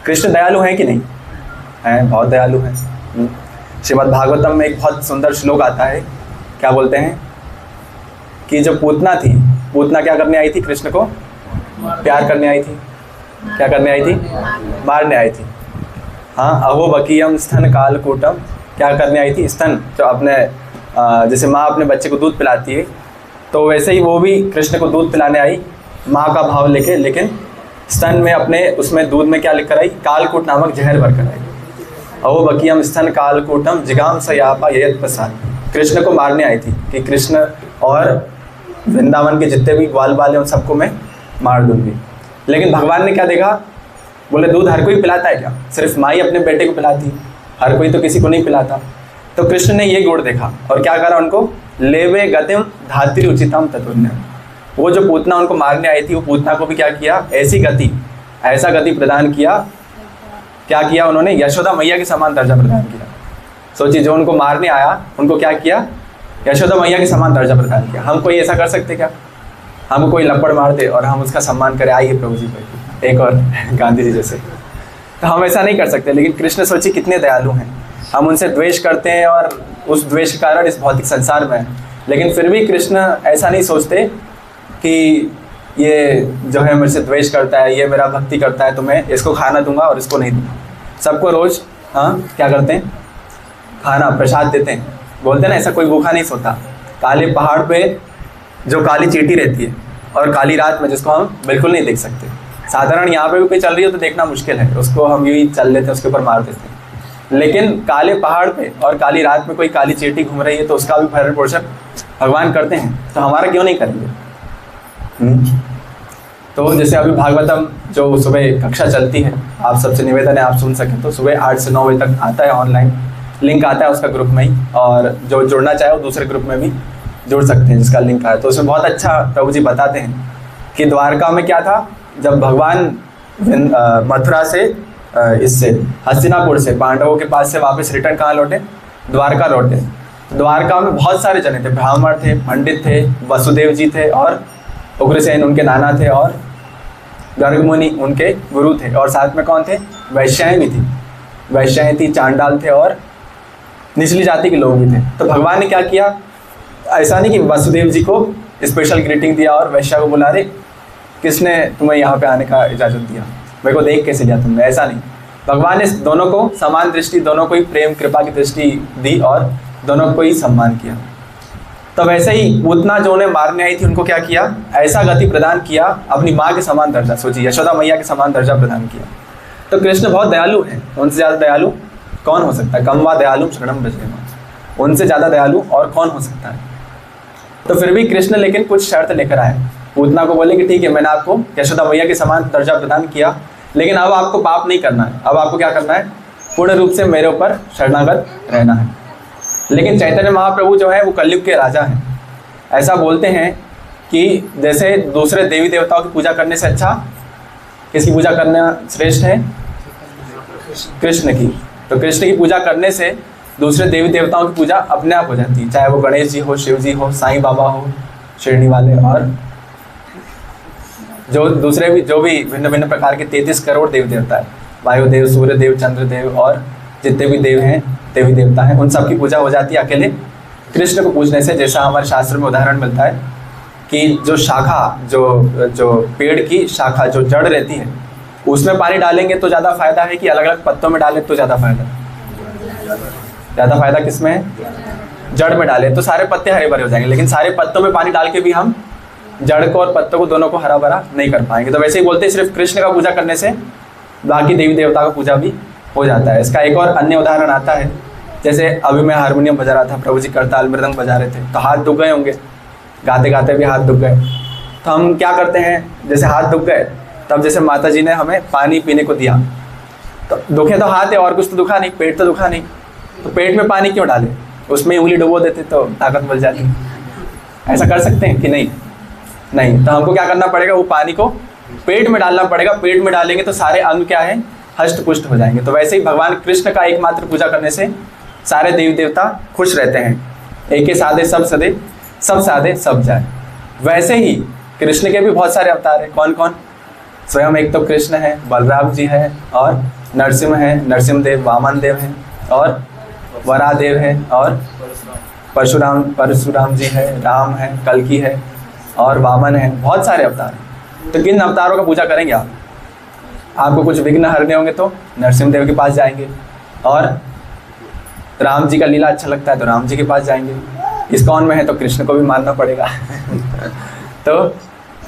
कृष्ण दयालु हैं कि नहीं हैं? बहुत दयालु हैं। श्रीमद् भागवतम में एक बहुत सुंदर श्लोक आता है, क्या बोलते हैं कि जो पूतना थी, पूतना क्या करने आई थी? कृष्ण को प्यार करने आई थी। क्या करने आई थी? मारने आई थी। हाँ, अहो बकीयम स्तन कालकूटम, क्या करने आई थी? स्तन, जो अपने जैसे माँ अपने बच्चे को दूध पिलाती है, तो वैसे ही वो भी कृष्ण को दूध पिलाने आई माँ का भाव लेके, लेकिन स्तन में अपने उसमें दूध में क्या लिख कर आई? कालकूट नामक जहर भर कर आई। अहो बकीयम स्तन कालकूटम जिगाम सयापा ययत प्रसाद, कृष्ण को मारने आई थी कि कृष्ण और वृंदावन के जितने भी ग्वाल बाल हैं उन सबको मैं मार दूंगी। लेकिन भगवान ने क्या देखा? बोले दूध हर कोई पिलाता है क्या? सिर्फ माँ ही अपने बेटे को पिलाती, हर कोई तो किसी को नहीं पिलाता। तो कृष्ण ने ये गुण देखा और क्या करा उनको? लेवे गतिम धात्री उचितम ततुन्य, वो जो पूतना उनको मारने आई थी वो पूतना को भी क्या किया? ऐसी गति, ऐसा गति प्रदान किया। क्या किया उन्होंने? यशोदा मैया के समान दर्जा प्रदान किया। सोचिए, जो उनको मारने आया उनको क्या किया? यशोदा मैया के समान दर्जा प्रदान किया। हम कोई ऐसा कर सकते क्या? हमको कोई लपड़ मार दे और हम उसका सम्मान करें, आइए प्रभु जी पे, एक और गांधी जी जैसे, तो हम ऐसा नहीं कर सकते। लेकिन कृष्ण सोचिए कितने दयालु हैं। हम उनसे द्वेष करते हैं और उस द्वेष के कारण इस भौतिक संसार में हैं, लेकिन फिर भी कृष्ण ऐसा नहीं सोचते कि ये जो है मेरे से द्वेष करता है, ये मेरा भक्ति करता है, तो मैं इसको खाना दूंगा और इसको नहीं दूंगा। सबको रोज क्या करते हैं? खाना प्रसाद देते हैं। बोलते हैं ना, ऐसा कोई भूखा नहीं सोता। काले पहाड़ पे जो काली चींटी रहती है और काली रात में जिसको हम बिल्कुल नहीं देख सकते, साधारण यहाँ पे भी कोई चल रही हो तो देखना मुश्किल है, उसको हम यूँ चल लेते हैं, उसके ऊपर मार देते हैं। लेकिन काले पहाड़ पे और काली रात में कोई काली चींटी घूम रही है तो उसका भी भरण पोषण भगवान करते हैं, तो हमारा क्यों नहीं करेंगे? तो जैसे अभी भागवतम जो सुबह कक्षा चलती है, आप सबसे निवेदन है आप सुन सकें तो सुबह 8 से 9 बजे तक आता है, ऑनलाइन लिंक आता है उसका ग्रुप में ही, और जो जुड़ना चाहे वो दूसरे ग्रुप में भी जुड़ सकते हैं जिसका लिंक आया। तो उसमें बहुत अच्छा प्रभु जी बताते हैं कि द्वारका में क्या था, जब भगवान मथुरा से इससे हस्तिनापुर से पांडवों के पास से वापस रिटर्न कहाँ लौटे? द्वारका लौटे। द्वारका में बहुत सारे जने थे, ब्राह्मण थे, पंडित थे, वसुदेव जी थे, और उग्रसेन उनके नाना थे, और गर्ग मुनि उनके गुरु थे, और साथ में कौन थे? वैश्याएं भी थी, वैश्याएं थी, चांडाल थे, और निचली जाति के लोग भी थे। तो भगवान ने क्या किया? ऐसा नहीं कि वसुदेव जी को स्पेशल ग्रीटिंग दिया और वैश्या को बुला रहे, किसने तुम्हें यहाँ पे आने का इजाज़त दिया, मेरे को देख कैसे लिया तुमने? ऐसा नहीं, भगवान ने दोनों को समान दृष्टि, दोनों को ही प्रेम कृपा की दृष्टि दी और दोनों को ही सम्मान किया। तो वैसे ही पूतना जो उन्हें मारने आई थी उनको क्या किया? ऐसा गति प्रदान किया, अपनी माँ के समान दर्जा, सोचिए यशोदा मैया के समान दर्जा प्रदान किया। तो कृष्ण बहुत दयालु हैं, उनसे ज़्यादा दयालु कौन हो सकता है? कम वा दयालु शरणम ब्रजेमा, उनसे ज़्यादा दयालु और कौन हो सकता है? तो फिर भी कृष्ण लेकिन कुछ शर्त लेकर आए, पूतना को बोले कि ठीक है, मैंने आपको यशोदा मैया के समान दर्जा प्रदान किया, लेकिन अब आपको पाप नहीं करना है, अब आपको क्या करना है? पूर्ण रूप से मेरे ऊपर शरणागत रहना है। लेकिन चैतन्य महाप्रभु जो है वो कलयुग के राजा हैं। ऐसा बोलते हैं कि जैसे दूसरे देवी देवताओं की पूजा करने से अच्छा किसकी पूजा करना श्रेष्ठ है? कृष्ण की। तो कृष्ण की पूजा करने से दूसरे देवी देवताओं की पूजा अपने आप हो जाती है, चाहे वो गणेश जी हो, शिव जी हो, साईं बाबा हो, शिरडी वाले, और जो दूसरे भी जो भी भिन्न भिन्न प्रकार के 33 करोड़ देवी देवता है, वायुदेव, सूर्यदेव, चंद्रदेव और जितने भी देव हैं, देवी देवता हैं, उन सब की पूजा हो जाती है अकेले कृष्ण को पूजने से। जैसा हमारे शास्त्र में उदाहरण मिलता है कि जो शाखा, जो पेड़ की शाखा जो जड़ रहती है उसमें पानी डालेंगे तो ज़्यादा फायदा है कि अलग अलग पत्तों में डालें तो ज़्यादा फायदा? ज़्यादा फायदा किस में है? जड़ में डालें तो सारे पत्ते हरे भरे हो जाएंगे, लेकिन सारे पत्तों में पानी डाल के भी हम जड़ को और पत्तों को दोनों को हरा भरा नहीं कर पाएंगे। तो वैसे ही बोलते हैं सिर्फ कृष्ण का पूजा करने से बाकी देवी देवता का पूजा भी हो जाता है। इसका एक और अन्य उदाहरण आता है, जैसे अभी मैं हारमोनियम बजा रहा था, प्रभु जी करताल मृदंग बजा रहे थे, तो हाथ दुख गए होंगे, गाते गाते भी हाथ दुख गए। तो हम क्या करते हैं, जैसे हाथ दुख गए तब जैसे माता जी ने हमें पानी पीने को दिया, तो दुखे तो हाथ है और कुछ तो दुखा नहीं, पेट तो दुखा नहीं, तो पेट में पानी क्यों डाले? उसमें उंगली डुबो देते तो ताकत बढ़ जाती। ऐसा कर सकते हैं कि नहीं? नहीं। तो हमको क्या करना पड़ेगा? वो पानी को पेट में डालना पड़ेगा। पेट में डालेंगे तो सारे अंग क्या है? हष्ट पुष्ट हो जाएंगे। तो वैसे ही भगवान कृष्ण का एकमात्र पूजा करने से सारे देवी देवता खुश रहते हैं। एक साधे सब सदे, सब साधे सब जाए। वैसे ही कृष्ण के भी बहुत सारे अवतार हैं। कौन कौन? स्वयं एक तो कृष्ण है, बलराम जी है, और नरसिंह है, नरसिंहदेव, वामन देव है, और वरादेव है, और परशुराम जी है, राम है, कल्कि है, और वामन है। बहुत सारे अवतार हैं। तो किन अवतारों का पूजा करेंगे आप? आपको कुछ विघ्न हरने होंगे तो नरसिंहदेव के पास जाएंगे, और राम जी का लीला अच्छा लगता है तो राम जी के पास जाएंगे, इस्कॉन में है तो कृष्ण को भी मानना पड़ेगा। तो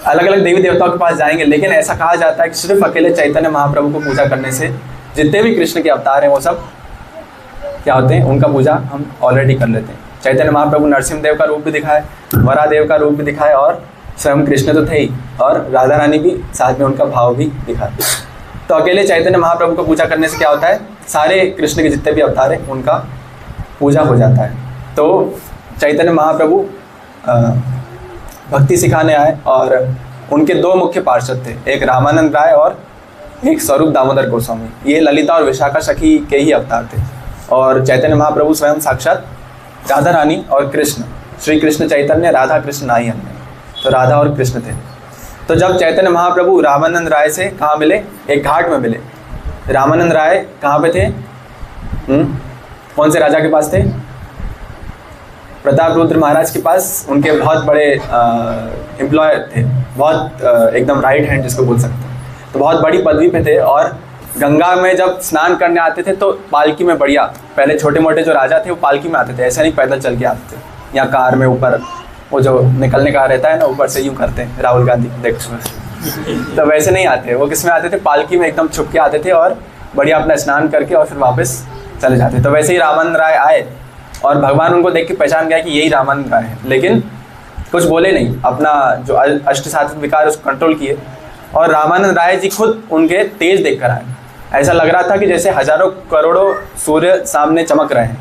अलग अलग देवी देवताओं के पास जाएंगे। लेकिन ऐसा कहा जाता है कि सिर्फ अकेले चैतन्य महाप्रभु को पूजा करने से जितने भी कृष्ण के अवतार हैं वो सब क्या होते हैं, उनका पूजा हम ऑलरेडी कर लेते हैं। चैतन्य महाप्रभु नरसिंहदेव का रूप भी दिखाए, वरादेव का रूप भी दिखाए, और स्वयं कृष्ण तो थे ही, और राधा रानी भी साथ में उनका भाव भी दिखाए। तो अकेले चैतन्य महाप्रभु को पूजा करने से क्या होता है, सारे कृष्ण के जितने भी अवतार हैं उनका पूजा हो जाता है। तो चैतन्य महाप्रभु भक्ति सिखाने आए, और उनके दो मुख्य पार्षद थे, एक रामानंद राय और एक स्वरूप दामोदर गोस्वामी। ये ललिता और विशाखा सखी के ही अवतार थे। और चैतन्य महाप्रभु स्वयं साक्षात राधा रानी और कृष्ण, श्री कृष्ण चैतन्य, राधा कृष्ण नाई अन्य, तो राधा और कृष्ण थे। तो जब चैतन्य महाप्रभु रामानंद राय से कहाँ मिले, एक घाट में मिले। रामानंद राय कहाँ पे थे, कौन से राजा के पास थे? प्रताप रुद्र महाराज के पास। उनके बहुत बड़े एम्प्लॉयर थे, बहुत एकदम राइट हैंड जिसको बोल सकते हैं। तो बहुत बड़ी पदवी पे थे, और गंगा में जब स्नान करने आते थे तो पालकी में, बढ़िया, पहले छोटे मोटे जो राजा थे वो पालकी में आते थे, ऐसा नहीं पैदल चल के आते थे, या कार में ऊपर वो जो निकलने का रहता है ना, ऊपर से यूँ करते हैं राहुल गांधी देखो। तो वैसे नहीं आते, वो किस में आते थे, पालकी में एकदम छुप के आते थे, और बढ़िया अपना स्नान करके और फिर वापस चले जाते। तो वैसे ही रामानंद राय आए, और भगवान उनको देख के पहचान गया कि यही रामानंद राय है, लेकिन कुछ बोले नहीं, अपना जो अष्ट सात्विक विकार उसको कंट्रोल किए। और रामानंद राय जी खुद उनके तेज देख कर आए। ऐसा लग रहा था कि जैसे हजारों करोड़ों सूर्य सामने चमक रहे हैं।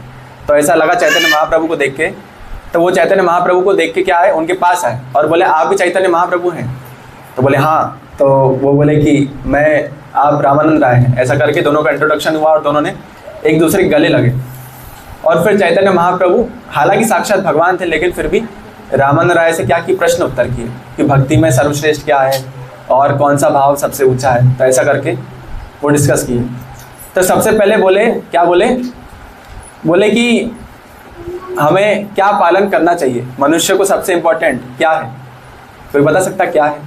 तो ऐसा लगा चैतन्य महाप्रभु को देख के। तो वो चैतन्य महाप्रभु को देख के क्या है, उनके पास आए और बोले, आप भी चैतन्य महाप्रभु हैं? तो बोले हाँ। तो वो बोले कि आप रामानंद राय हैं। ऐसा करके दोनों का इंट्रोडक्शन हुआ, और दोनों ने एक दूसरे के गले लगे। और फिर चैतन्य महाप्रभु, हालांकि साक्षात भगवान थे, लेकिन फिर भी रामानंद राय से क्या की, प्रश्न उत्तर किए कि भक्ति में सर्वश्रेष्ठ क्या है और कौन सा भाव सबसे ऊंचा है। तो ऐसा करके वो डिस्कस किए। तो सबसे पहले बोले, क्या बोले कि हमें क्या पालन करना चाहिए, मनुष्य को सबसे इम्पोर्टेंट क्या है? कोई बता सकता क्या है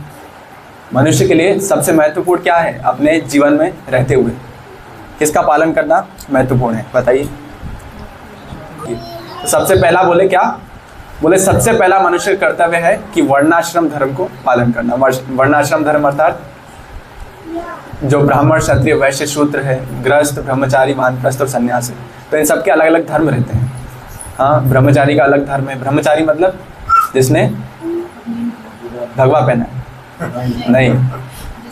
मनुष्य के लिए सबसे महत्वपूर्ण क्या है अपने जीवन में रहते हुए? किसका पालन करना महत्वपूर्ण है, बताइए। तो सबसे पहला बोले क्या, बोले सबसे पहला मनुष्य का कर्तव्य है कि वर्णाश्रम धर्म को पालन करना। वर्णाश्रम धर्म अर्थात जो ब्राह्मण, क्षत्रिय, वैश्य, शूद्र है, गृहस्थ, ब्रह्मचारी, वानप्रस्थ और सन्यास है। तो इन सबके अलग अलग धर्म रहते हैं। हाँ, ब्रह्मचारी का अलग धर्म है। ब्रह्मचारी मतलब जिसने भगवा पहना है, नहीं,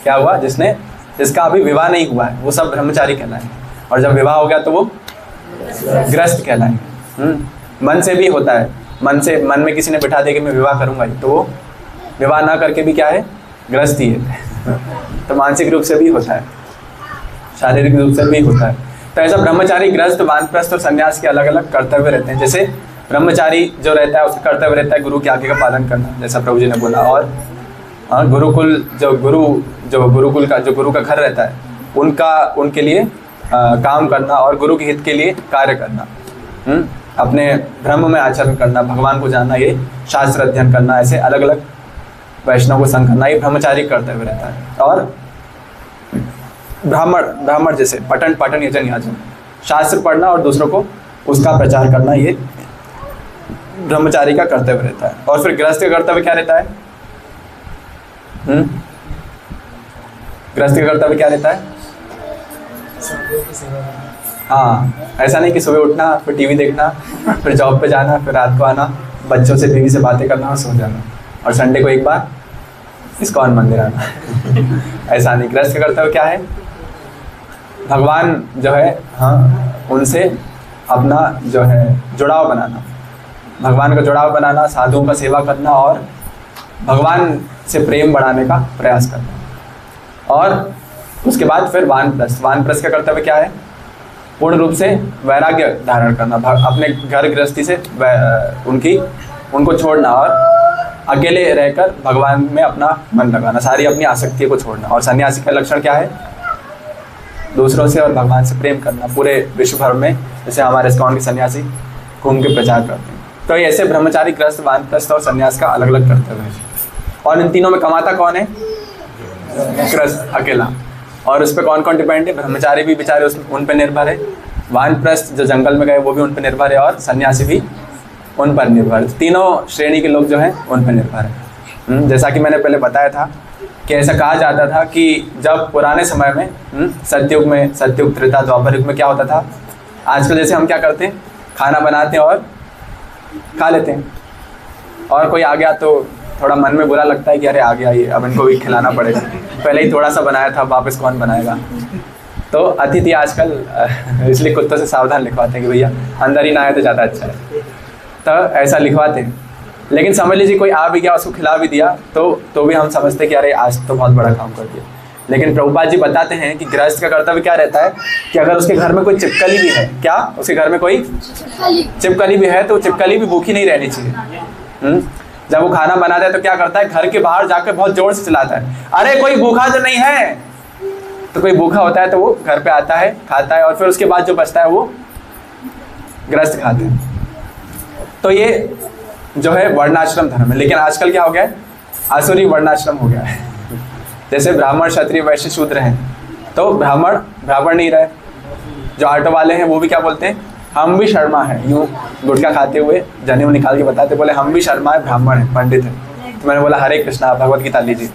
क्या हुआ, जिसका अभी विवाह नहीं हुआ है, वो सब ब्रह्मचारी कहलाएंगे। और जब विवाह हो गया तो वो गृहस्थ कहलाएंगे। मन से भी होता है, मन में किसी ने बिठा दे कि मैं विवाह करूंगा, तो वो विवाह ना करके भी क्या है, गृहस्थी है। तो मानसिक रूप से भी होता है, शारीरिक रूप से भी होता है। तो ऐसा ब्रह्मचारी, गृहस्थ, वानप्रस्थ और सन्यास के अलग अलग कर्तव्य रहते हैं। जैसे ब्रह्मचारी जो रहता है उसका कर्तव्य रहता है गुरु की आज्ञा का पालन करना, जैसा प्रभु जी ने बोला। और गुरुकुल जो गुरुकुल का जो गुरु का घर रहता है उनके लिए काम करना और गुरु के हित के लिए कार्य करना, अपने ब्रह्म में आचरण करना, भगवान को जानना, ये शास्त्र अध्ययन करना, ऐसे अलग अलग वैष्णव को संग करना, ये ब्रह्मचारी कर्तव्य रहता है। और ब्राह्मण जैसे पठन यजन याचन, शास्त्र पढ़ना और दूसरों को उसका प्रचार करना, ये ब्रह्मचारी का कर्तव्य रहता है। और फिर गृहस्थ का कर्तव्य क्या रहता है? गृहस्थ का कर्तव्य क्या रहता है? हाँ, ऐसा नहीं कि सुबह उठना, फिर टीवी देखना, फिर जॉब पे जाना, फिर रात को आना, बच्चों से, बीवी से बातें करना और सो जाना, और संडे को एक बार इस्कॉन मंदिर आना। ऐसा नहीं। गृहस्थ का कर्तव्य क्या है? भगवान जो है, हाँ, उनसे अपना जो है जुड़ाव बनाना, भगवान का जुड़ाव बनाना, साधुओं का सेवा करना और भगवान से प्रेम बढ़ाने का प्रयास करना। और उसके बाद फिर वानप्रस्थ का कर्तव्य क्या है? पूर्ण रूप से वैराग्य धारण करना, अपने घर गृहस्थी से उनको छोड़ना और अकेले रहकर भगवान में अपना मन लगाना, सारी अपनी आसक्तियों को छोड़ना। और सन्यासी का लक्षण क्या है? दूसरों से और भगवान से प्रेम करना पूरे विश्व भर में, जैसे हमारे इस्कॉन के सन्यासी घूम के प्रचार करते हैं। तो ये ऐसे ब्रह्मचारी, गृहस्थ, वानप्रस्थ और सन्यास का अलग अलग करते हुए, और इन तीनों में कमाता कौन है? गृहस्थ अकेला। और उस पर कौन कौन डिपेंड है? ब्रह्मचारी भी बेचारे उन पर निर्भर है, वानप्रस्थ जो जंगल में गए वो भी उन पर निर्भर है, और सन्यासी भी उन पर निर्भर है। तीनों श्रेणी के लोग जो हैं उन पर निर्भर है। जैसा कि मैंने पहले बताया था कि ऐसा कहा जाता था कि जब पुराने समय में सत्युग, त्रेता, द्वापर युग में क्या होता था? आजकल जैसे हम क्या करते हैं, खाना बनाते हैं और खा लेते हैं, और कोई आ गया तो थोड़ा मन में बुरा लगता है कि अरे आ गया ये, अब इनको भी खिलाना पड़ेगा, पहले ही थोड़ा सा बनाया था, वापस कौन बनाएगा। तो अतिथि आजकल इसलिए कुत्तों से सावधान लिखवाते हैं कि भैया अंदर ही ना आए तो ज़्यादा अच्छा है, तो ऐसा लिखवाते हैं। लेकिन समझ लीजिए कोई आ भी गया, उसको खिला भी दिया, तो भी हम समझते कि अरे आज तो बहुत बड़ा काम कर दिया। लेकिन प्रभुपाद जी बताते हैं कि गृहस्थ का कर्तव्य क्या रहता है कि अगर उसके घर में कोई चिपकली भी है, क्या उसके घर में कोई चिपकली भी है, तो चिपकली भी भूखी नहीं रहनी चाहिए। जब वो खाना बनाता है तो क्या करता है, घर के बाहर जाकर बहुत जोर से चिल्लाता है, अरे कोई भूखा तो नहीं है। तो कोई भूखा होता है तो वो घर पे आता है, खाता है, और फिर उसके बाद जो बचता है वो गृहस्थ खाते हैं। तो ये जो है वर्णाश्रम धर्म है। लेकिन आजकल क्या हो गया है? आसुरी वर्णाश्रम हो गया है। जैसे ब्राह्मण, क्षत्रिय, वैश्य, शूद्र हैं, तो ब्राह्मण नहीं रहे। जो ऑटो वाले हैं वो भी क्या बोलते हैं, हम भी शर्मा हैं, यूँ गुटखा खाते हुए जनेऊ निकाल के बताते, बोले हम भी शर्मा है, ब्राह्मण है, पंडित है। तो मैंने बोला हरे कृष्णा, भगवत गीता लीजिए।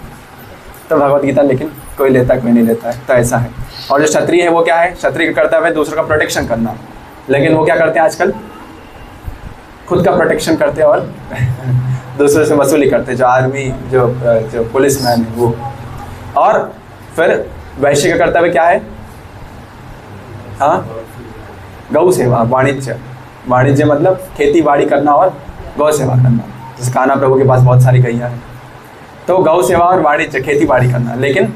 तो भगवत गीता लेकिन कोई लेता कोई नहीं लेता है, तो ऐसा है। और जो क्षत्रिय है वो क्या है? क्षत्रिय का कर्तव्य है दूसरों का प्रोटेक्शन करना, लेकिन वो क्या करते हैं आजकल? खुद का प्रोटेक्शन करते हैं और दूसरों से वसूली करते हैं, जो आर्मी, जो पुलिस मैन है वो। और फिर वैश्य का कर्तव्य क्या है? हाँ, गौ सेवा, वाणिज्य मतलब खेती बाड़ी करना और गौ सेवा करना। जैसे कान्हा प्रभु के पास बहुत सारी गैया है, तो गौ सेवा और वाणिज्य, खेती बाड़ी करना। लेकिन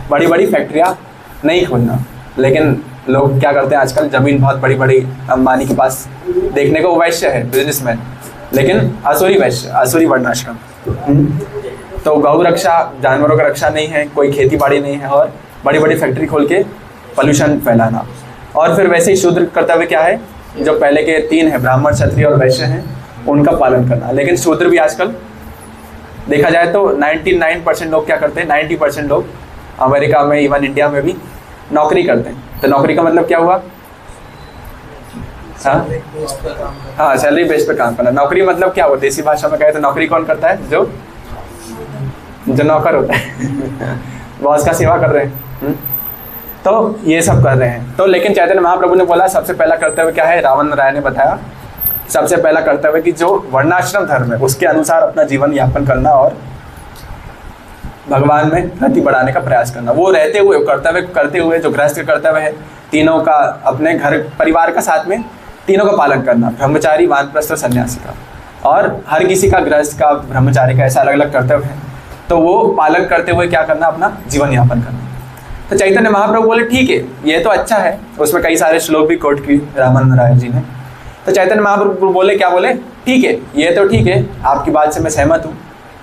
बड़ी बड़ी फैक्ट्रियाँ नहीं खोलना। लेकिन लोग क्या करते हैं आजकल, जमीन बहुत बड़ी बड़ी अंबानी के पास, देखने को वैश्य है, बिजनेसमैन, लेकिन असुरी वैश्य, असुरी वर्णाश्रम। तो गौ रक्षा, जानवरों का रक्षा नहीं है, कोई खेती बाड़ी नहीं है, और बड़ी बड़ी फैक्ट्री खोल के पोल्यूशन फैलाना। और फिर वैसे ही शूद्र कर्तव्य क्या है? जो पहले के तीन है, ब्राह्मण, क्षत्रिय और वैश्य हैं, उनका पालन करना। लेकिन शूद्र भी आजकल देखा जाए तो 99% लोग क्या करते हैं, 90% लोग अमेरिका में, इवन इंडिया में भी नौकरी करते हैं। तो नौकरी का मतलब क्या हुआ? हाँ, सैलरी बेस पे काम करना। नौकरी मतलब क्या हुआ? देसी भाषा में कहे तो नौकरी कौन करता है? जो नौकर होता है बॉस का सेवा कर रहे हैं। तो ये सब कर रहे हैं। तो लेकिन चैतन्य महाप्रभु ने बोला सबसे पहला कर्तव्य क्या है? रावण राय ने बताया सबसे पहला कर्तव्य कि जो वर्णाश्रम धर्म है उसके अनुसार अपना जीवन यापन करना और भगवान में गति बढ़ाने का प्रयास करना। वो रहते हुए, कर्तव्य करते हुए, जो गृहस्थ कर्तव्य है, तीनों का, अपने घर परिवार का साथ में तीनों का पालन करना, ब्रह्मचारी, वानप्रस्थ और सन्यासी का। और हर किसी का, गृहस्थ का, ब्रह्मचारी का ऐसा अलग अलग कर्तव्य है, तो वो पालन करते हुए क्या करना? अपना जीवन यापन करना। तो चैतन्य महाप्रभु बोले ठीक है, ये तो अच्छा है। उसमें कई सारे श्लोक भी कोट की रामन राय जी ने। तो चैतन्य महाप्रभु बोले, क्या बोले? ठीक है, ये तो ठीक है, आपकी बात से मैं सहमत हूँ,